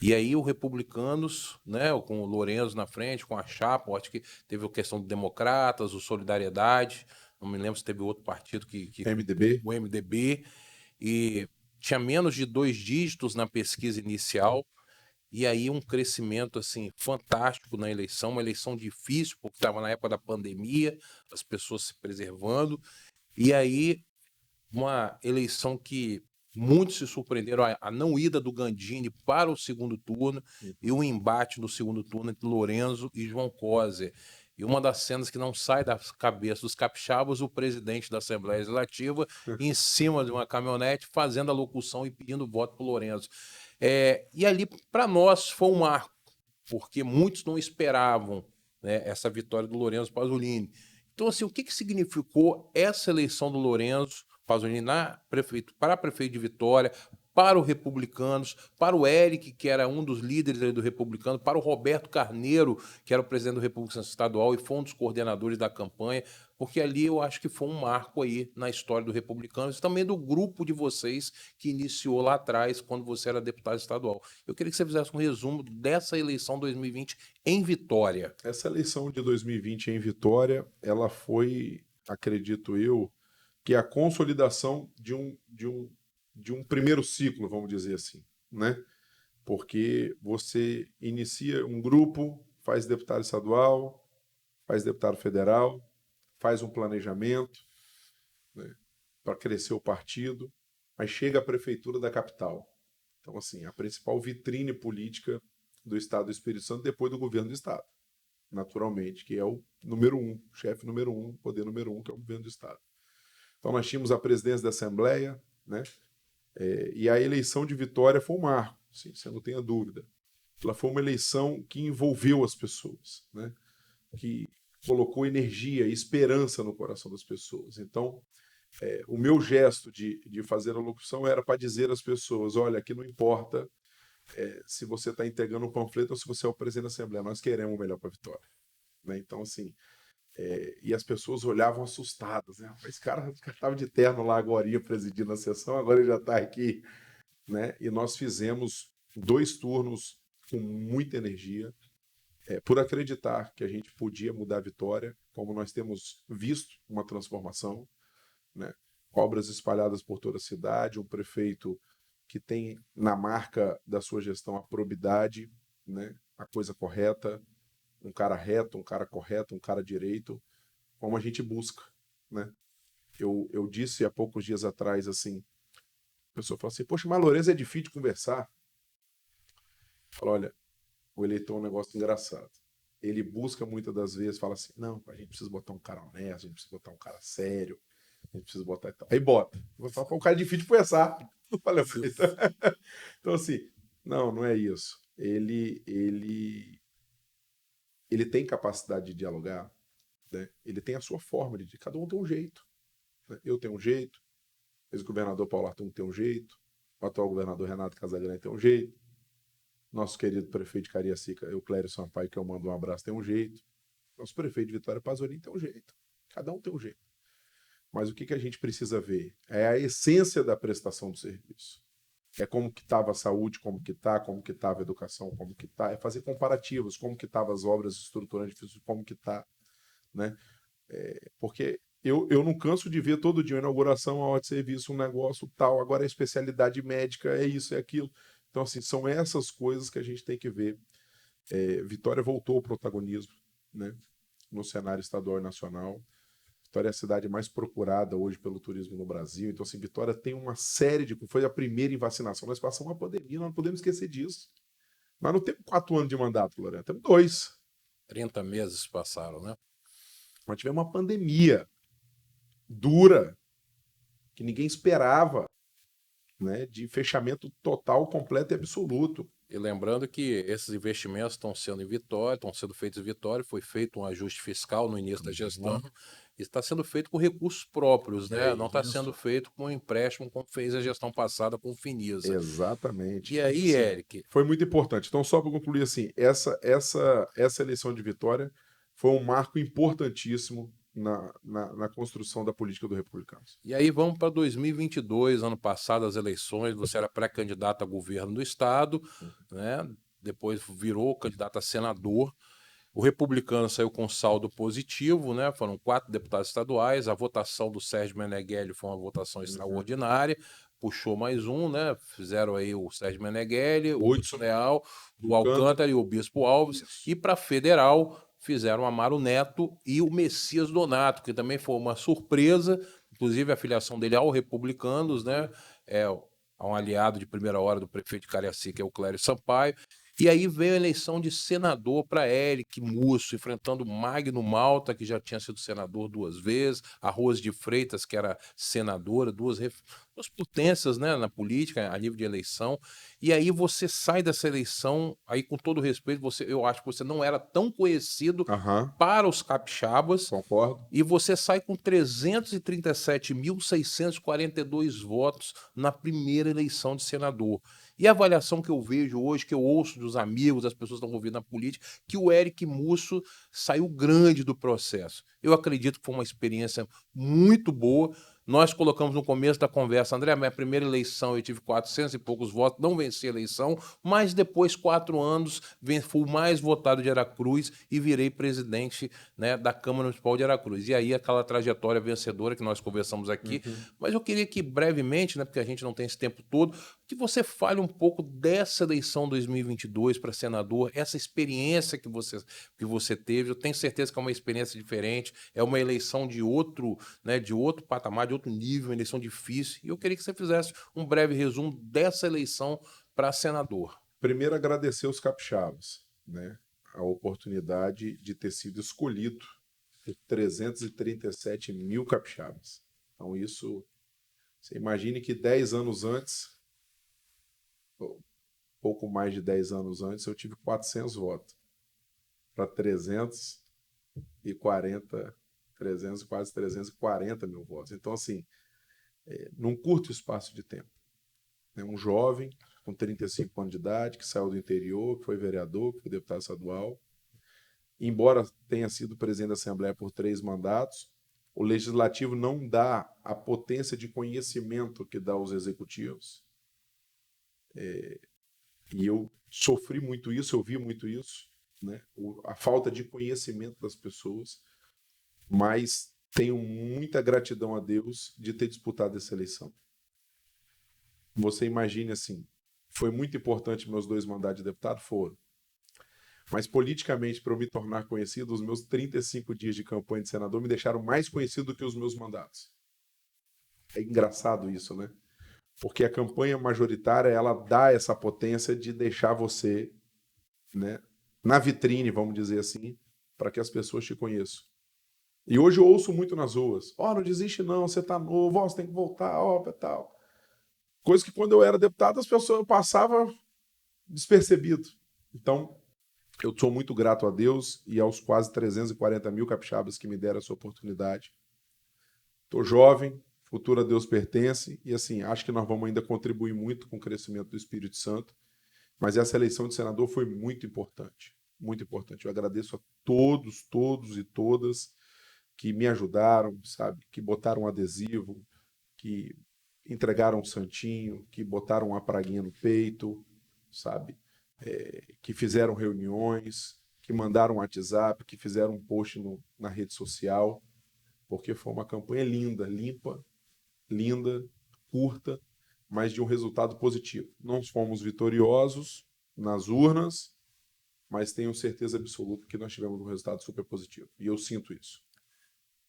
Speaker 1: E aí o Republicanos, né, com o Lorenzo na frente, com a chapa, acho que teve a questão do Democratas, o Solidariedade, não me lembro se teve outro partido
Speaker 2: MDB.
Speaker 1: o MDB, e tinha menos de 2 dígitos na pesquisa inicial, e aí um crescimento assim fantástico na eleição, uma eleição difícil, porque estava na época da pandemia, as pessoas se preservando, e aí uma eleição que muitos se surpreenderam, a não ida do Gandini para o segundo turno e o embate no segundo turno entre Lorenzo e João Coser. E uma das cenas que não sai da cabeça dos capixabas, o presidente da Assembleia Legislativa em cima de uma caminhonete fazendo a locução e pedindo voto para o Lorenzo. E ali, para nós, foi um marco, porque muitos não esperavam, né, essa vitória do Lorenzo Pasolini. Então, assim, o que significou essa eleição do Lorenzo Pasolini para prefeito de Vitória, para os Republicanos, para o Eric, que era um dos líderes do Republicano, para o Roberto Carneiro, que era o presidente do Republicano Estadual e foi um dos coordenadores da campanha, porque ali eu acho que foi um marco aí na história do Republicanos e também do grupo de vocês que iniciou lá atrás, quando você era deputado estadual. Eu queria que você fizesse um resumo dessa eleição 2020 em Vitória.
Speaker 2: Essa eleição de 2020 em Vitória, ela foi, acredito eu, que é a consolidação de um primeiro ciclo, vamos dizer assim. né? Porque você inicia um grupo, faz deputado estadual, faz deputado federal, faz um planejamento, né, para crescer o partido, mas chega à prefeitura da capital. Então, assim, a principal vitrine política do Estado do Espírito Santo depois do governo do Estado, naturalmente, que é o número um, chefe número um, poder número um, que é o governo do Estado. Então, nós tínhamos a presidência da Assembleia, né? E a eleição de Vitória foi um marco, sim, você não tenha dúvida. Ela foi uma eleição que envolveu as pessoas, né? Que colocou energia e esperança no coração das pessoas. Então, o meu gesto de fazer a locução era para dizer às pessoas, olha, aqui não importa se você está entregando um panfleto ou se você é o presidente da Assembleia, nós queremos o melhor para a Vitória. Né? Então, assim, e as pessoas olhavam assustadas, né? Esse cara estava de terno lá agora, presidindo a sessão, agora ele já está aqui, né? E nós fizemos 2 turnos com muita energia, por acreditar que a gente podia mudar a Vitória, como nós temos visto uma transformação, né? Obras espalhadas por toda a cidade, um prefeito que tem na marca da sua gestão a probidade, né? A coisa correta, um cara reto, um cara correto, um cara direito, como a gente busca, né? Eu disse há poucos dias atrás, assim, a pessoa falou assim, poxa, mas Lourenço é difícil de conversar. Fala, olha, o eleitor é um negócio engraçado. Ele busca muitas das vezes, fala assim, não, a gente precisa botar um cara honesto, a gente precisa botar um cara sério, a gente precisa botar e tal. Aí bota. Vou falar, pô, o cara é difícil de conversar. Falei, então, assim, não é isso. Ele tem capacidade de dialogar, né? Ele tem a sua forma de cada um tem um jeito. Né? Eu tenho um jeito, o ex-governador Paulo Artung tem um jeito, o atual governador Renato Casagrande tem um jeito, nosso querido prefeito de Cariacica, o Clério Sampaio, que eu mando um abraço, tem um jeito, nosso prefeito de Vitória Pasolini tem um jeito, cada um tem um jeito. Mas o que a gente precisa ver? É a essência da prestação do serviço. É como que estava a saúde, como que estava a educação, como que está, é fazer comparativos, como que estavam as obras estruturantes, como que está, né? Porque eu não canso de ver todo dia uma inauguração, uma hora de serviço, um negócio tal, agora a especialidade médica, é isso, é aquilo. Então, assim, são essas coisas que a gente tem que ver. Vitória voltou ao protagonismo, né? No cenário estadual e nacional. Vitória é a cidade mais procurada hoje pelo turismo no Brasil. Então, assim, Vitória tem uma série de... Foi a primeira em vacinação. Nós passamos uma pandemia, nós não podemos esquecer disso. Nós não temos 4 anos de mandato, Lorena, temos 2.
Speaker 1: 30 meses passaram, né?
Speaker 2: Nós tivemos uma pandemia dura, que ninguém esperava, né? De fechamento total, completo e absoluto.
Speaker 1: E lembrando que esses investimentos estão sendo em Vitória, estão sendo feitos em Vitória, foi feito um ajuste fiscal no início da gestão, e está sendo feito com recursos próprios, né? Não está sendo feito com empréstimo, como fez a gestão passada com o Finisa.
Speaker 2: Exatamente.
Speaker 1: E aí,
Speaker 2: Sim.
Speaker 1: Eric?
Speaker 2: Foi muito importante. Então, só para concluir, assim, essa eleição de Vitória foi um marco importantíssimo na construção da política do Republicanos.
Speaker 1: E aí vamos para 2022, ano passado, as eleições, você era pré-candidato a governo do estado, né? Depois virou candidato a senador. O Republicano saiu com saldo positivo, né? Foram 4 deputados estaduais. A votação do Sérgio Meneghelli foi uma votação extraordinária. Puxou mais um, né? Fizeram aí o Sérgio Meneghelli, o Hudson Leal, o Alcântara e o Bispo Alves. Isso. E para federal fizeram o Amaro Neto e o Messias Donato, que também foi uma surpresa, inclusive a filiação dele ao Republicanos, né? É um aliado de primeira hora do prefeito de Cariacica, que é o Clério Sampaio. E aí veio a eleição de senador para Eric Musso, enfrentando Magno Malta, que já tinha sido senador 2 vezes, a Rose de Freitas, que era senadora, duas potências, né, na política, a nível de eleição. E aí você sai dessa eleição, aí com todo respeito, eu acho que você não era tão conhecido para os capixabas.
Speaker 2: Concordo.
Speaker 1: E você sai com 337.642 votos na primeira eleição de senador. E a avaliação que eu vejo hoje, que eu ouço dos amigos, das pessoas que estão envolvidas na política, que o Eric Musso saiu grande do processo. Eu acredito que foi uma experiência muito boa. Nós colocamos no começo da conversa, André, minha primeira eleição eu tive 400 e poucos votos, não venci a eleição, mas depois, 4 anos, fui o mais votado de Aracruz e virei presidente, né, da Câmara Municipal de Aracruz. E aí aquela trajetória vencedora que nós conversamos aqui. Mas eu queria que brevemente, né, porque a gente não tem esse tempo todo, que você fale um pouco dessa eleição 2022 para senador, essa experiência que você teve. Eu tenho certeza que é uma experiência diferente, é uma eleição de outro, né, de outro patamar, de outro nível, uma eleição difícil. E eu queria que você fizesse um breve resumo dessa eleição para senador.
Speaker 2: Primeiro, agradecer os capixabas, né? A oportunidade de ter sido escolhido por 337 mil capixabas. Então, isso, você imagine que 10 anos antes, pouco mais de 10 anos antes, eu tive 400 votos para 340, quase 340 mil votos. Então, assim, num curto espaço de tempo, né? Um jovem com 35 anos de idade, que saiu do interior, que foi vereador, que foi deputado estadual, embora tenha sido presidente da Assembleia por 3 mandatos, o Legislativo não dá a potência de conhecimento que dá aos executivos. E eu sofri muito isso, eu vi muito isso, né? A falta de conhecimento das pessoas, mas tenho muita gratidão a Deus de ter disputado essa eleição. Você imagine assim, foi muito importante meus 2 mandatos de deputado, foram. Mas politicamente, para eu me tornar conhecido, os meus 35 dias de campanha de senador me deixaram mais conhecido do que os meus mandatos. É engraçado isso, né? Porque a campanha majoritária, ela dá essa potência de deixar você, né, na vitrine, vamos dizer assim, para que as pessoas te conheçam. E hoje eu ouço muito nas ruas: ó, não desiste não, você tá novo, ó, você tem que voltar, ó, tal. Coisa que quando eu era deputado, as pessoas passavam despercebido. Então, eu sou muito grato a Deus e aos quase 340 mil capixabas que me deram essa oportunidade. Estou jovem, futuro a Deus pertence, e assim, acho que nós vamos ainda contribuir muito com o crescimento do Espírito Santo, mas essa eleição de senador foi muito importante, muito importante. Eu agradeço a todos e todas que me ajudaram, sabe, que botaram um adesivo, que entregaram um santinho, que botaram uma praguinha no peito, sabe, que fizeram reuniões, que mandaram um WhatsApp, que fizeram um post na rede social, porque foi uma campanha linda, limpa, linda, curta, mas de um resultado positivo. Não fomos vitoriosos nas urnas, mas tenho certeza absoluta que nós tivemos um resultado super positivo. E eu sinto isso.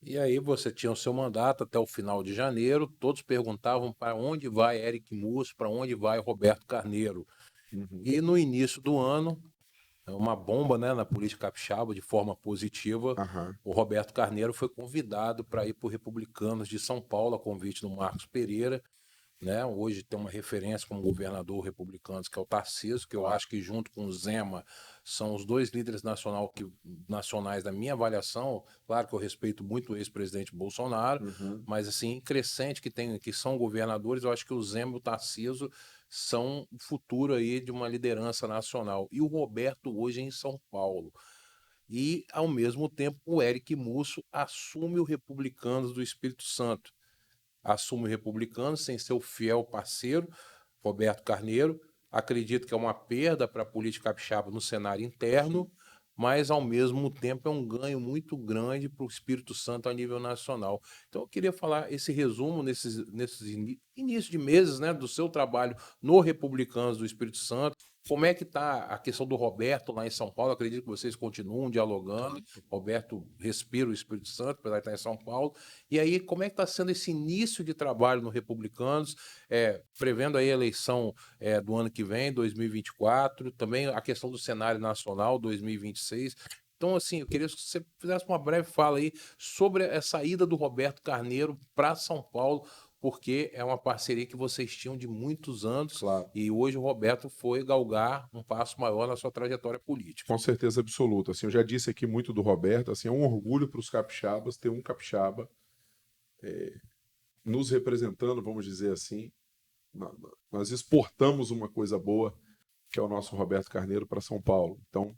Speaker 1: E aí você tinha o seu mandato até o final de janeiro, todos perguntavam para onde vai Eric Musso, para onde vai Roberto Carneiro. E no início do ano, uma bomba, né, na política capixaba, de forma positiva,
Speaker 2: Aham.
Speaker 1: o Roberto Carneiro foi convidado para ir para o Republicanos de São Paulo, a convite do Marcos Pereira, né? Hoje tem uma referência como governador republicano, que é o Tarcísio, que eu acho que junto com o Zema são os 2 líderes nacionais da minha avaliação. Claro que eu respeito muito o ex-presidente Bolsonaro, mas assim, crescente que são governadores, eu acho que o Zema e o Tarcísio são o futuro aí de uma liderança nacional. E o Roberto hoje é em São Paulo. E, ao mesmo tempo, o Eric Musso assume o Republicanos do Espírito Santo, assume o Republicano sem seu fiel parceiro, Roberto Carneiro. Acredito que é uma perda para a política capixaba no cenário interno, mas ao mesmo tempo é um ganho muito grande para o Espírito Santo a nível nacional. Então eu queria falar esse resumo nesses início de meses, né, do seu trabalho no Republicanos do Espírito Santo. Como é que está a questão do Roberto lá em São Paulo? Acredito que vocês continuam dialogando. Roberto respira o Espírito Santo, apesar de estar em São Paulo. E aí, como é que está sendo esse início de trabalho no Republicanos, prevendo aí a eleição do ano que vem, 2024, também a questão do cenário nacional, 2026. Então, assim, eu queria que você fizesse uma breve fala aí sobre a saída do Roberto Carneiro para São Paulo, porque é uma parceria que vocês tinham de muitos anos,
Speaker 2: Claro.
Speaker 1: e hoje o Roberto foi galgar um passo maior na sua trajetória política.
Speaker 2: Com certeza absoluta. Assim, eu já disse aqui muito do Roberto, assim, é um orgulho para os capixabas ter um capixaba nos representando, vamos dizer assim. Nós exportamos uma coisa boa, que é o nosso Roberto Carneiro, para São Paulo. Então,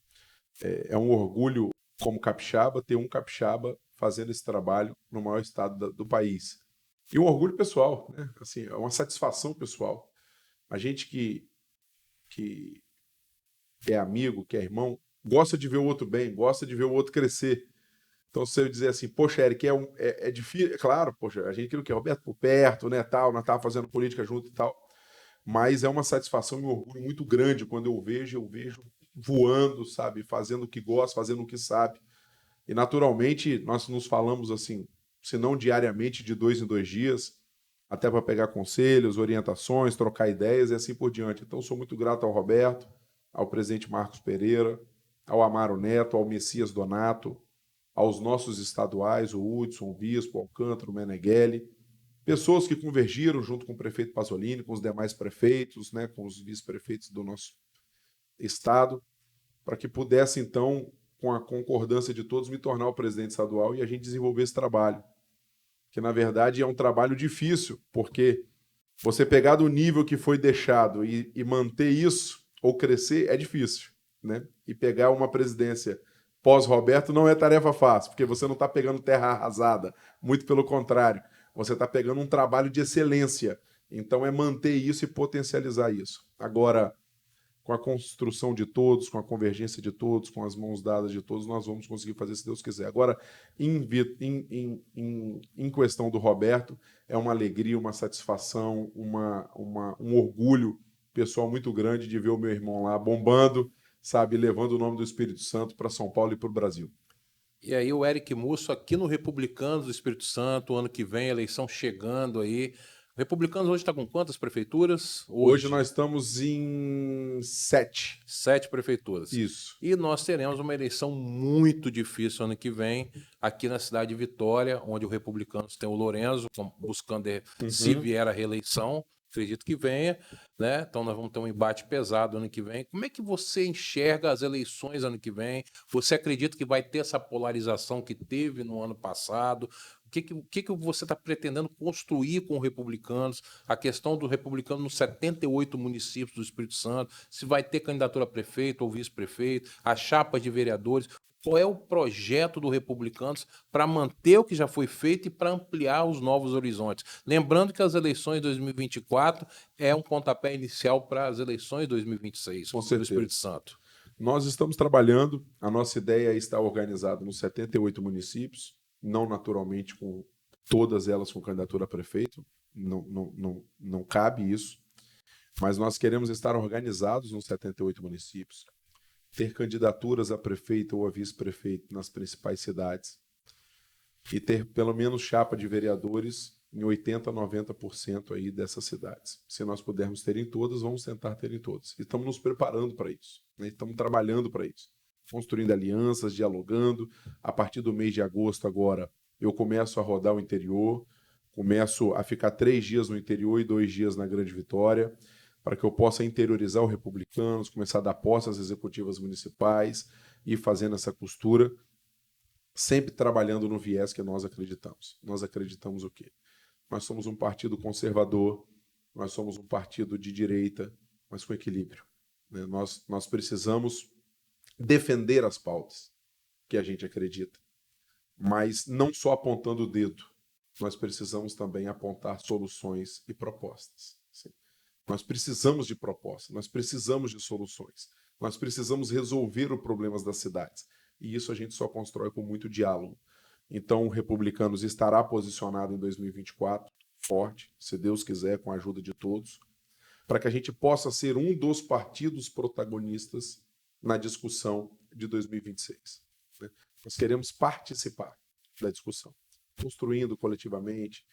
Speaker 2: é um orgulho como capixaba ter um capixaba fazendo esse trabalho no maior estado do país. E um orgulho pessoal, né? Assim, é uma satisfação pessoal. A gente que é amigo, que é irmão, gosta de ver o outro bem, gosta de ver o outro crescer. Então, se eu dizer assim, poxa, Eric, é difícil, é claro, poxa, a gente quer o quê? Roberto por perto, né, tal, nós estávamos fazendo política junto e tal, mas é uma satisfação e um orgulho muito grande quando eu vejo voando, sabe, fazendo o que gosta, fazendo o que sabe. E, naturalmente, nós nos falamos assim, se não diariamente, de 2 em 2 dias, até para pegar conselhos, orientações, trocar ideias e assim por diante. Então, sou muito grato ao Roberto, ao presidente Marcos Pereira, ao Amaro Neto, ao Messias Donato, aos nossos estaduais, o Hudson, o Bispo, o Alcântara, o Meneghelli, pessoas que convergiram junto com o prefeito Pasolini, com os demais prefeitos, né, com os vice-prefeitos do nosso estado, para que pudesse, então, com a concordância de todos, me tornar o presidente estadual e a gente desenvolver esse trabalho, que na verdade é um trabalho difícil, porque você pegar do nível que foi deixado e manter isso, ou crescer, é difícil, né? E pegar uma presidência pós-Roberto não é tarefa fácil, porque você não está pegando terra arrasada, muito pelo contrário, você está pegando um trabalho de excelência. Então é manter isso e potencializar isso. Agora, com a construção de todos, com a convergência de todos, com as mãos dadas de todos, nós vamos conseguir fazer se Deus quiser. Agora, em questão do Roberto, é uma alegria, uma satisfação, um orgulho pessoal muito grande de ver o meu irmão lá bombando, sabe, levando o nome do Espírito Santo para São Paulo e para o Brasil.
Speaker 1: E aí o Eric Musso aqui no Republicanos do Espírito Santo, ano que vem, eleição chegando aí. O Republicanos hoje está com quantas prefeituras?
Speaker 2: Hoje nós estamos em 7.
Speaker 1: 7 prefeituras.
Speaker 2: Isso.
Speaker 1: E nós teremos uma eleição muito difícil ano que vem, aqui na cidade de Vitória, onde o Republicanos tem o Lorenzo, buscando, se vier a reeleição, acredito que venha, né? Então nós vamos ter um embate pesado ano que vem. Como é que você enxerga as eleições ano que vem? Você acredita que vai ter essa polarização que teve no ano passado? O que você está pretendendo construir com os republicanos? A questão do republicano nos 78 municípios do Espírito Santo, se vai ter candidatura a prefeito ou vice-prefeito, a chapa de vereadores. Qual é o projeto do Republicanos para manter o que já foi feito e para ampliar os novos horizontes? Lembrando que as eleições de 2024 é um pontapé inicial para as eleições de 2026
Speaker 2: Com
Speaker 1: do
Speaker 2: certeza.
Speaker 1: Espírito Santo.
Speaker 2: Nós estamos trabalhando, a nossa ideia é estar organizado nos 78 municípios, não naturalmente com todas elas com candidatura a prefeito, não cabe isso, mas nós queremos estar organizados nos 78 municípios, ter candidaturas a prefeito ou a vice-prefeito nas principais cidades e ter pelo menos chapa de vereadores em 80% a 90% aí dessas cidades. Se nós pudermos ter em todas, vamos tentar ter em todas. E estamos nos preparando para isso, né? Estamos trabalhando para isso, construindo alianças, dialogando. A partir do mês de agosto agora, eu começo a rodar o interior, começo a ficar 3 dias no interior e 2 dias na Grande Vitória, para que eu possa interiorizar o Republicanos, começar a dar posse às executivas municipais e fazendo essa costura, sempre trabalhando no viés que nós acreditamos. Nós acreditamos o quê? Nós somos um partido conservador, nós somos um partido de direita, mas com equilíbrio, né? Nós precisamos defender as pautas que a gente acredita, mas não só apontando o dedo. Nós precisamos também apontar soluções e propostas. Sim. Nós precisamos de propostas, nós precisamos de soluções, nós precisamos resolver os problemas das cidades. E isso a gente só constrói com muito diálogo. Então, o Republicanos estará posicionado em 2024, forte, se Deus quiser, com a ajuda de todos, para que a gente possa ser um dos partidos protagonistas na discussão de 2026. Né? Nós queremos participar da discussão, construindo coletivamente,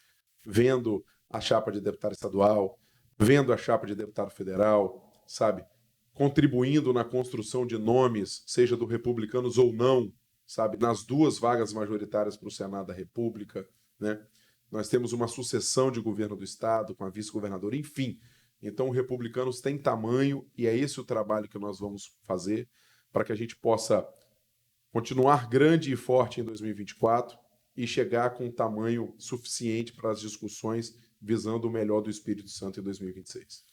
Speaker 2: vendo a chapa de deputado estadual, vendo a chapa de deputado federal, sabe? Contribuindo na construção de nomes, seja do Republicanos ou não, sabe? Nas 2 vagas majoritárias para o Senado da República, né? Nós temos uma sucessão de governo do Estado, com a vice-governadora, enfim. Então, o Republicanos tem tamanho e é esse o trabalho que nós vamos fazer para que a gente possa continuar grande e forte em 2024 e chegar com um tamanho suficiente para as discussões visando o melhor do Espírito Santo em 2026.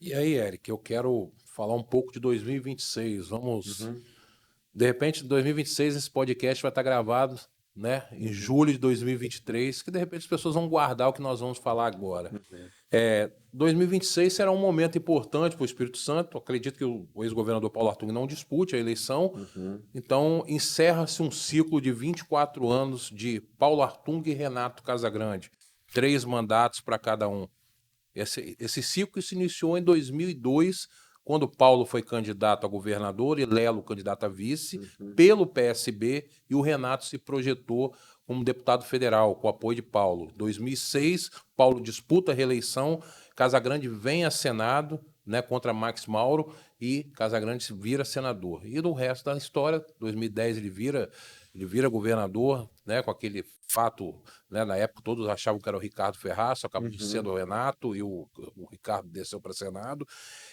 Speaker 1: E aí, Eric, eu quero falar um pouco de 2026. De repente, em 2026, esse podcast vai estar gravado né, em julho de 2023, que de repente as pessoas vão guardar o que nós vamos falar agora. 2026 será um momento importante para o Espírito Santo. Acredito que o ex-governador Paulo Artung não dispute a eleição. Então, encerra-se um ciclo de 24 anos de Paulo Artung e Renato Casagrande. 3 mandatos para cada um. Esse ciclo se iniciou em 2002, quando Paulo foi candidato a governador e Lelo candidato a vice, pelo PSB, e o Renato se projetou como deputado federal, com o apoio de Paulo. Em 2006, Paulo disputa a reeleição, Casagrande vem a Senado, né, contra Max Mauro, e Casagrande vira senador. E no resto da história, 2010 ele vira governador, né, com aquele fato, né, na época todos achavam que era o Ricardo Ferraz, acabou de ser o Renato, e o Ricardo desceu para Senado.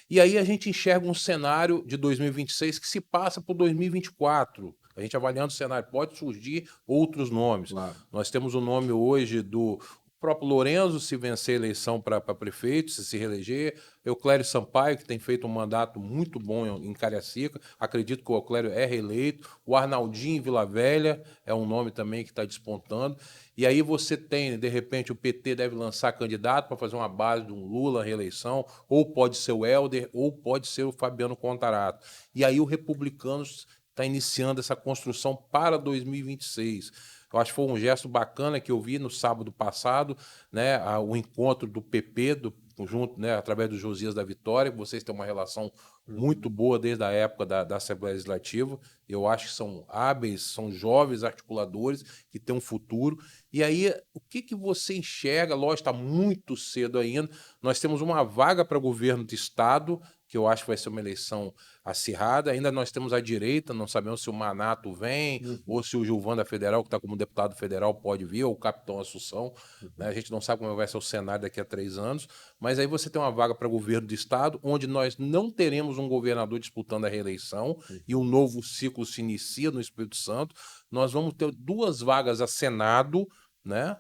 Speaker 1: E aí a gente enxerga um cenário de 2026 que se passa por 2024. A gente avaliando o cenário, pode surgir outros nomes.
Speaker 2: Claro.
Speaker 1: Nós temos o nome hoje do próprio Lorenzo, se vencer a eleição para prefeito, se reeleger. Euclério Sampaio, que tem feito um mandato muito bom em Cariacica. Acredito que o Euclério é reeleito. O Arnaldinho em Vila Velha é um nome também que está despontando. E aí você tem, de repente, o PT deve lançar candidato para fazer uma base de um Lula reeleição, ou pode ser o Helder, ou pode ser o Fabiano Contarato. E aí o Republicanos está iniciando essa construção para 2026. Eu acho que foi um gesto bacana que eu vi no sábado passado, né, o encontro do PP, junto, né, através do Josias da Vitória, que vocês têm uma relação muito boa desde a época da Assembleia Legislativa. Eu acho que são hábeis, são jovens articuladores que têm um futuro. E aí, o que você enxerga? Lógico, está muito cedo ainda. Nós temos uma vaga para governo do Estado, que eu acho que vai ser uma eleição acirrada. Ainda nós temos a direita, não sabemos se o Manato vem, ou se o Gilvan da Federal, que está como deputado federal, pode vir, ou o Capitão Assunção. Né? A gente não sabe como vai ser o cenário daqui a 3 anos, mas aí você tem uma vaga para governo do Estado, onde nós não teremos um governador disputando a reeleição, e um novo ciclo se inicia no Espírito Santo. Nós vamos ter 2 vagas a Senado, né?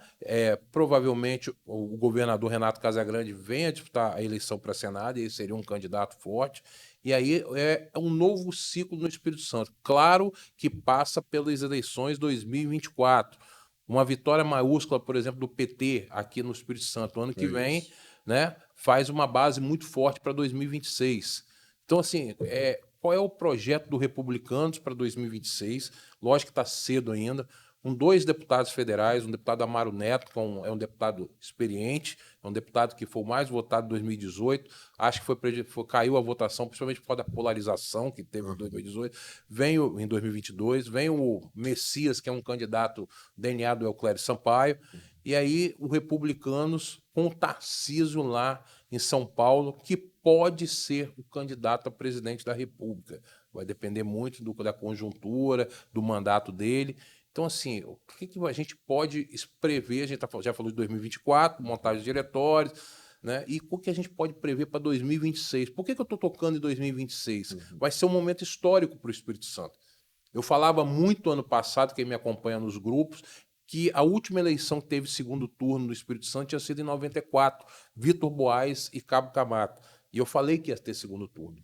Speaker 1: Provavelmente o governador Renato Casagrande venha disputar a eleição para Senado, e ele seria um candidato forte. E aí é um novo ciclo no Espírito Santo. Claro que passa pelas eleições 2024. Uma vitória maiúscula, por exemplo, do PT aqui no Espírito Santo, ano que vem, né, faz uma base muito forte para 2026. Então, assim, qual é o projeto do Republicanos para 2026? Lógico que está cedo ainda. Com 2 deputados federais, um deputado Amaro Neto, que é um deputado experiente, é um deputado que foi o mais votado em 2018, acho que caiu a votação, principalmente por causa da polarização que teve em 2018, em 2022, vem o Messias, que é um candidato DNA do Euclério Sampaio, e aí o Republicanos com o Tarcísio lá em São Paulo, que pode ser o candidato a presidente da República. Vai depender muito da conjuntura, do mandato dele. Então, assim, o que a gente pode prever? A gente já falou de 2024, montagem de diretórios, né? E o que a gente pode prever para 2026? Por que eu estou tocando em 2026? Vai ser um momento histórico para o Espírito Santo. Eu falava muito ano passado, quem me acompanha nos grupos, que a última eleição que teve segundo turno no Espírito Santo tinha sido em 94, Vitor Boaz e Cabo Camato. E eu falei que ia ter segundo turno.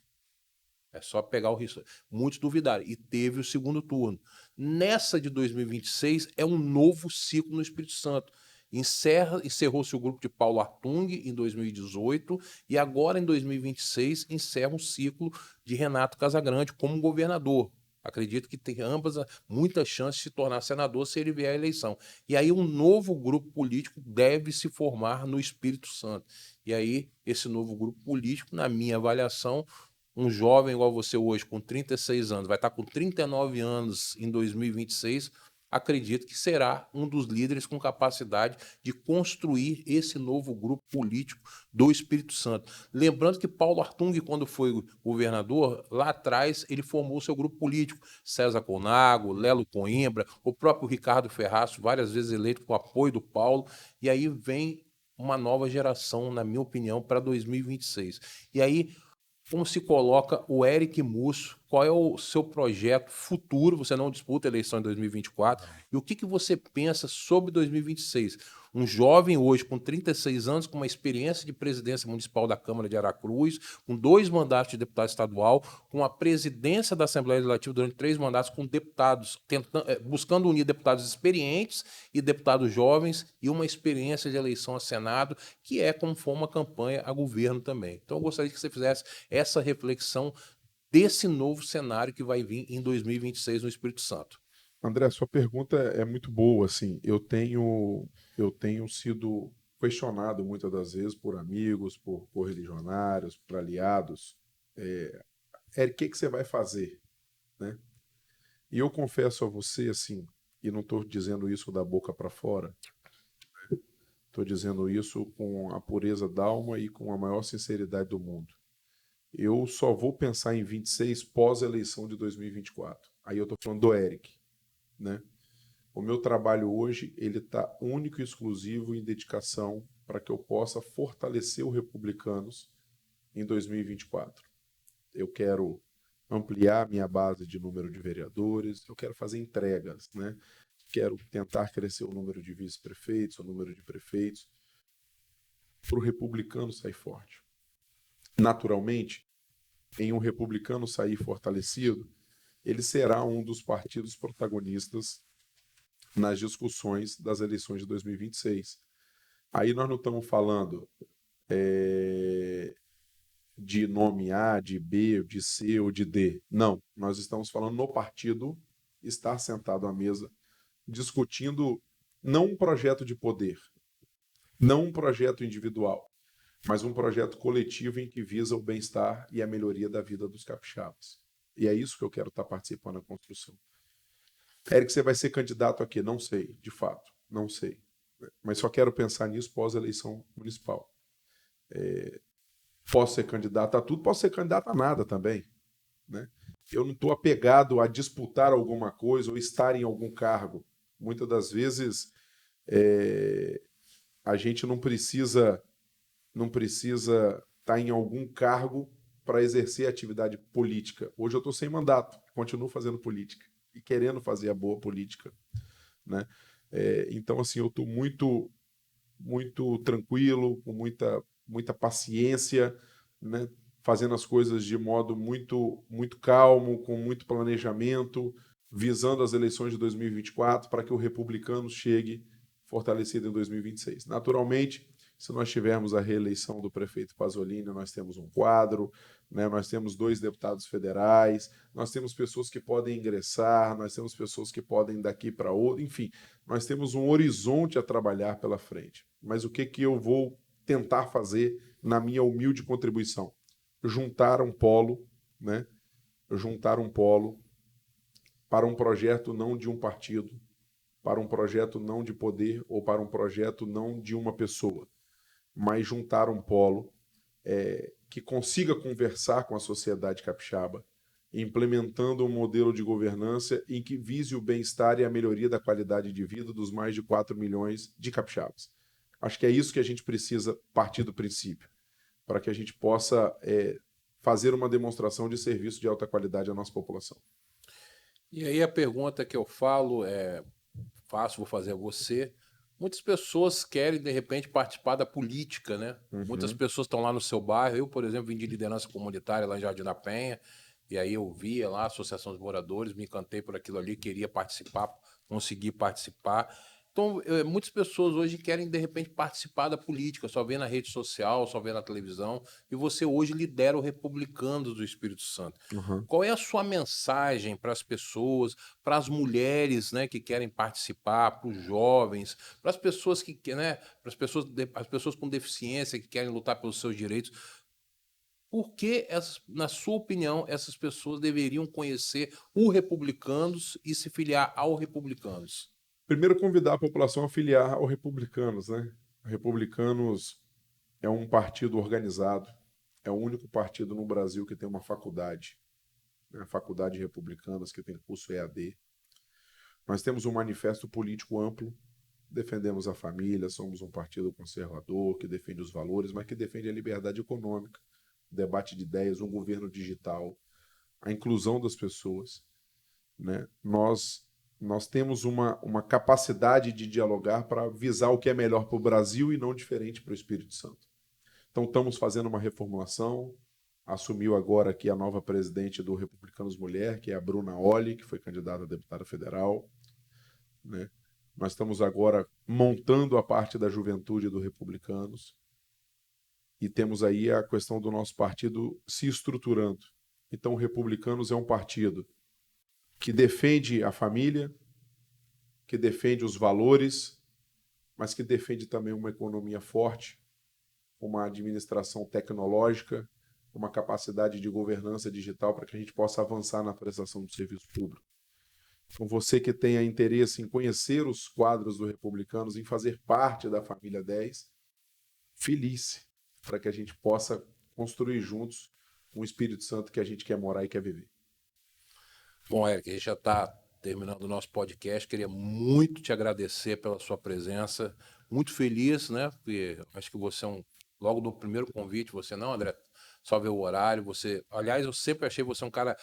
Speaker 1: É só pegar o risco. Muitos duvidaram. E teve o segundo turno. Nessa de 2026 é um novo ciclo no Espírito Santo. Encerrou-se o grupo de Paulo Artung em 2018 e agora em 2026 encerra um ciclo de Renato Casagrande como governador. Acredito que tem ambas muitas chances de se tornar senador se ele vier à eleição. E aí um novo grupo político deve se formar no Espírito Santo. E aí esse novo grupo político, na minha avaliação, um jovem igual você hoje, com 36 anos, vai estar com 39 anos em 2026, acredito que será um dos líderes com capacidade de construir esse novo grupo político do Espírito Santo. Lembrando que Paulo Artung, quando foi governador, lá atrás ele formou seu grupo político. César Conago, Lelo Coimbra, o próprio Ricardo Ferraz, várias vezes eleito com o apoio do Paulo, e aí vem uma nova geração, na minha opinião, para 2026. E aí como se coloca o Eric Musso, qual é o seu projeto futuro? Você não disputa a eleição em 2024. E o que você pensa sobre 2026? Um jovem hoje com 36 anos, com uma experiência de presidência municipal da Câmara de Aracruz, com 2 mandatos de deputado estadual, com a presidência da Assembleia Legislativa durante 3 mandatos, com deputados buscando unir deputados experientes e deputados jovens, e uma experiência de eleição a Senado, que é como for uma campanha a governo também. Então eu gostaria que você fizesse essa reflexão desse novo cenário que vai vir em 2026 no Espírito Santo.
Speaker 2: André, sua pergunta é muito boa, assim. Eu tenho sido questionado muitas das vezes por amigos, por correligionários, por aliados. Eric, o que que você vai fazer, né? E eu confesso a você, assim, e não estou dizendo isso da boca para fora, estou dizendo isso com a pureza da alma e com a maior sinceridade do mundo. Eu só vou pensar em 26 pós-eleição de 2024. Aí eu estou falando do Eric, né? O meu trabalho hoje, ele está único e exclusivo em dedicação para que eu possa fortalecer o Republicanos em 2024. Eu quero ampliar minha base de número de vereadores, eu quero fazer entregas, né? Quero tentar crescer o número de vice-prefeitos, o número de prefeitos, para o republicano sair forte. Naturalmente, em um republicano sair fortalecido, ele será um dos partidos protagonistas nas discussões das eleições de 2026. Aí nós não estamos falando de nome A, de B, de C ou de D. Não, nós estamos falando no partido estar sentado à mesa discutindo não um projeto de poder, não um projeto individual, mas um projeto coletivo em que visa o bem-estar e a melhoria da vida dos capixabas. E é isso que eu quero estar participando da construção. Eric, você vai ser candidato aqui? Não sei, de fato, não sei. Mas só quero pensar nisso pós-eleição municipal. Posso ser candidato a tudo, posso ser candidato a nada também, né? Eu não estou apegado a disputar alguma coisa ou estar em algum cargo. Muitas das vezes a gente não precisa estar em algum cargo para exercer atividade política. Hoje eu estou sem mandato, continuo fazendo política e querendo fazer a boa política, né? Então, assim, eu estou muito, muito tranquilo, com muita paciência, né? Fazendo as coisas de modo muito, muito calmo, com muito planejamento, visando as eleições de 2024 para que o republicano chegue fortalecido em 2026. Naturalmente, se nós tivermos a reeleição do prefeito Pasolini, nós temos um quadro, né? Nós temos 2 deputados federais, nós temos pessoas que podem ingressar, nós temos pessoas que podem daqui para outro, enfim, nós temos um horizonte a trabalhar pela frente. Mas o que eu vou tentar fazer na minha humilde contribuição? Juntar um polo, né? Juntar um polo para um projeto não de um partido, para um projeto não de poder ou para um projeto não de uma pessoa, mas juntar um polo que consiga conversar com a sociedade capixaba, implementando um modelo de governança em que vise o bem-estar e a melhoria da qualidade de vida dos mais de 4 milhões de capixabas. Acho que é isso que a gente precisa partir do princípio, para que a gente possa fazer uma demonstração de serviço de alta qualidade à nossa população.
Speaker 1: E aí a pergunta que eu faço, vou fazer a você. Muitas pessoas querem, de repente, participar da política, né? Muitas pessoas estão lá no seu bairro. Eu, por exemplo, vim de liderança comunitária lá em Jardim da Penha, e aí eu via lá a Associação dos Moradores, me encantei por aquilo ali, queria participar, consegui participar. Então, muitas pessoas hoje querem, de repente, participar da política, só vê na rede social, só vê na televisão, e você hoje lidera o Republicanos do Espírito Santo.
Speaker 2: Uhum.
Speaker 1: Qual é a sua mensagem para as pessoas, para as mulheres, né, que querem participar, para os jovens, para as pessoas né, para as pessoas com deficiência que querem lutar pelos seus direitos? Por que, na sua opinião, essas pessoas deveriam conhecer o Republicanos e se filiar ao Republicanos?
Speaker 2: Primeiro, convidar a população a filiar ao Republicanos, né? O Republicanos é um partido organizado, é o único partido no Brasil que tem uma faculdade, né? A Faculdade Republicanas, que tem curso EAD. Nós temos um manifesto político amplo, defendemos a família, somos um partido conservador, que defende os valores, mas que defende a liberdade econômica, debate de ideias, um governo digital, a inclusão das pessoas, né? Nós temos uma capacidade de dialogar para visar o que é melhor para o Brasil e não diferente para o Espírito Santo. Então, estamos fazendo uma reformulação. Assumiu agora aqui a nova presidente do Republicanos Mulher, que é a Bruna Olli, que foi candidata a deputada federal, né? Nós estamos agora montando a parte da juventude do Republicanos e temos aí a questão do nosso partido se estruturando. Então, o Republicanos é um partido que defende a família, que defende os valores, mas que defende também uma economia forte, uma administração tecnológica, uma capacidade de governança digital para que a gente possa avançar na prestação do serviço público. Então, você que tenha interesse em conhecer os quadros do Republicanos, em fazer parte da família 10, feliz para que a gente possa construir juntos um Espírito Santo que a gente quer morar e quer viver.
Speaker 1: Bom, Eric, a gente já está terminando o nosso podcast. Queria muito te agradecer pela sua presença. Muito feliz, né? Porque acho que você é logo no primeiro convite, você não, André, só vê o horário. Você, aliás, eu sempre achei você um cara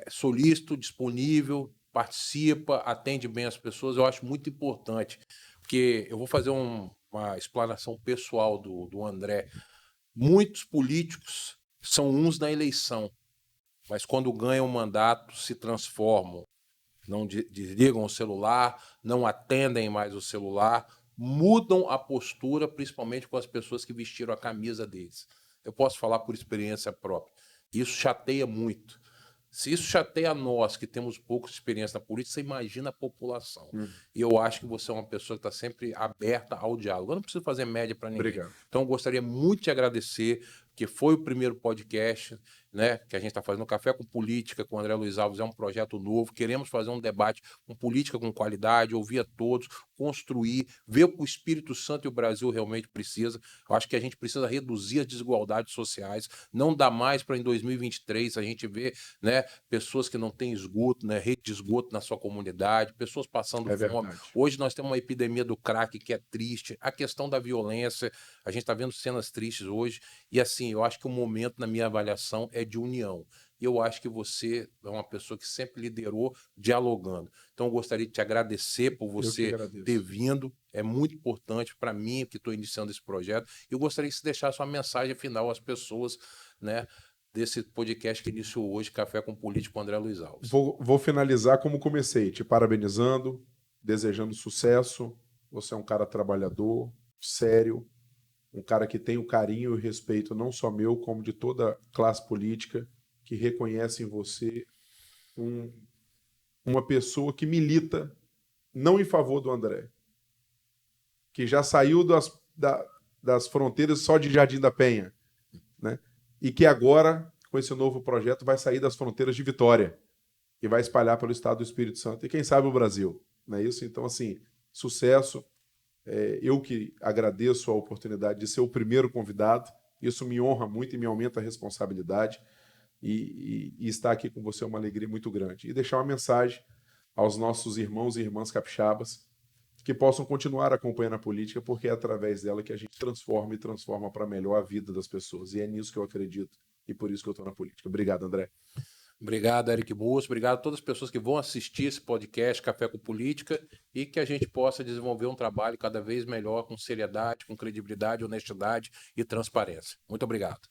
Speaker 1: solícito, disponível, participa, atende bem as pessoas. Eu acho muito importante, porque eu vou fazer uma explanação pessoal do André. Muitos políticos são uns na eleição, mas quando ganham o mandato se transformam. Não desligam o celular, não atendem mais o celular, mudam a postura, principalmente com as pessoas que vestiram a camisa deles. Eu posso falar por experiência própria. Isso chateia muito. Se isso chateia nós, que temos pouca experiência na política, você imagina a população. E eu acho que você é uma pessoa que está sempre aberta ao diálogo. Eu não preciso fazer média para ninguém.
Speaker 2: Obrigado.
Speaker 1: Então, eu gostaria muito de agradecer, porque foi o primeiro podcast, né, que a gente está fazendo. Café com Política, com o André Luiz Alves, é um projeto novo. Queremos fazer um debate com política com qualidade, ouvir a todos, construir, ver o que o Espírito Santo e o Brasil realmente precisa. Eu acho que a gente precisa reduzir as desigualdades sociais. Não dá mais para, em 2023, a gente ver, né, pessoas que não têm esgoto, né, rede de esgoto na sua comunidade, pessoas passando fome.
Speaker 2: Verdade.
Speaker 1: Hoje nós temos uma epidemia do crack que é triste, a questão da violência, a gente está vendo cenas tristes hoje, e assim, eu acho que o momento, na minha avaliação, é de união. E eu acho que você é uma pessoa que sempre liderou dialogando. Então, eu gostaria de te agradecer por você ter vindo. É muito importante para mim, que estou iniciando esse projeto. Eu gostaria que você deixasse uma mensagem final às pessoas, né, desse podcast que iniciou hoje, Café com Político, com André Luiz Alves.
Speaker 2: Vou finalizar como comecei, te parabenizando, desejando sucesso. Você é um cara trabalhador, sério, um cara que tem o carinho e o respeito não só meu, como de toda a classe política, que reconhece em você uma pessoa que milita não em favor do André, que já saiu das fronteiras só de Jardim da Penha, né? E que agora, com esse novo projeto, vai sair das fronteiras de Vitória e vai espalhar pelo estado do Espírito Santo e, quem sabe, o Brasil. Não é isso? Então, assim, sucesso. Eu que agradeço a oportunidade de ser o primeiro convidado. Isso me honra muito e me aumenta a responsabilidade. E estar aqui com você é uma alegria muito grande. E deixar uma mensagem aos nossos irmãos e irmãs capixabas que possam continuar acompanhando a política, porque é através dela que a gente transforma e transforma para melhor a vida das pessoas. E é nisso que eu acredito e por isso que eu estou na política. Obrigado, André.
Speaker 1: Obrigado, Eric Musso. Obrigado a todas as pessoas que vão assistir esse podcast Café com Política e que a gente possa desenvolver um trabalho cada vez melhor, com seriedade, com credibilidade, honestidade e transparência. Muito obrigado.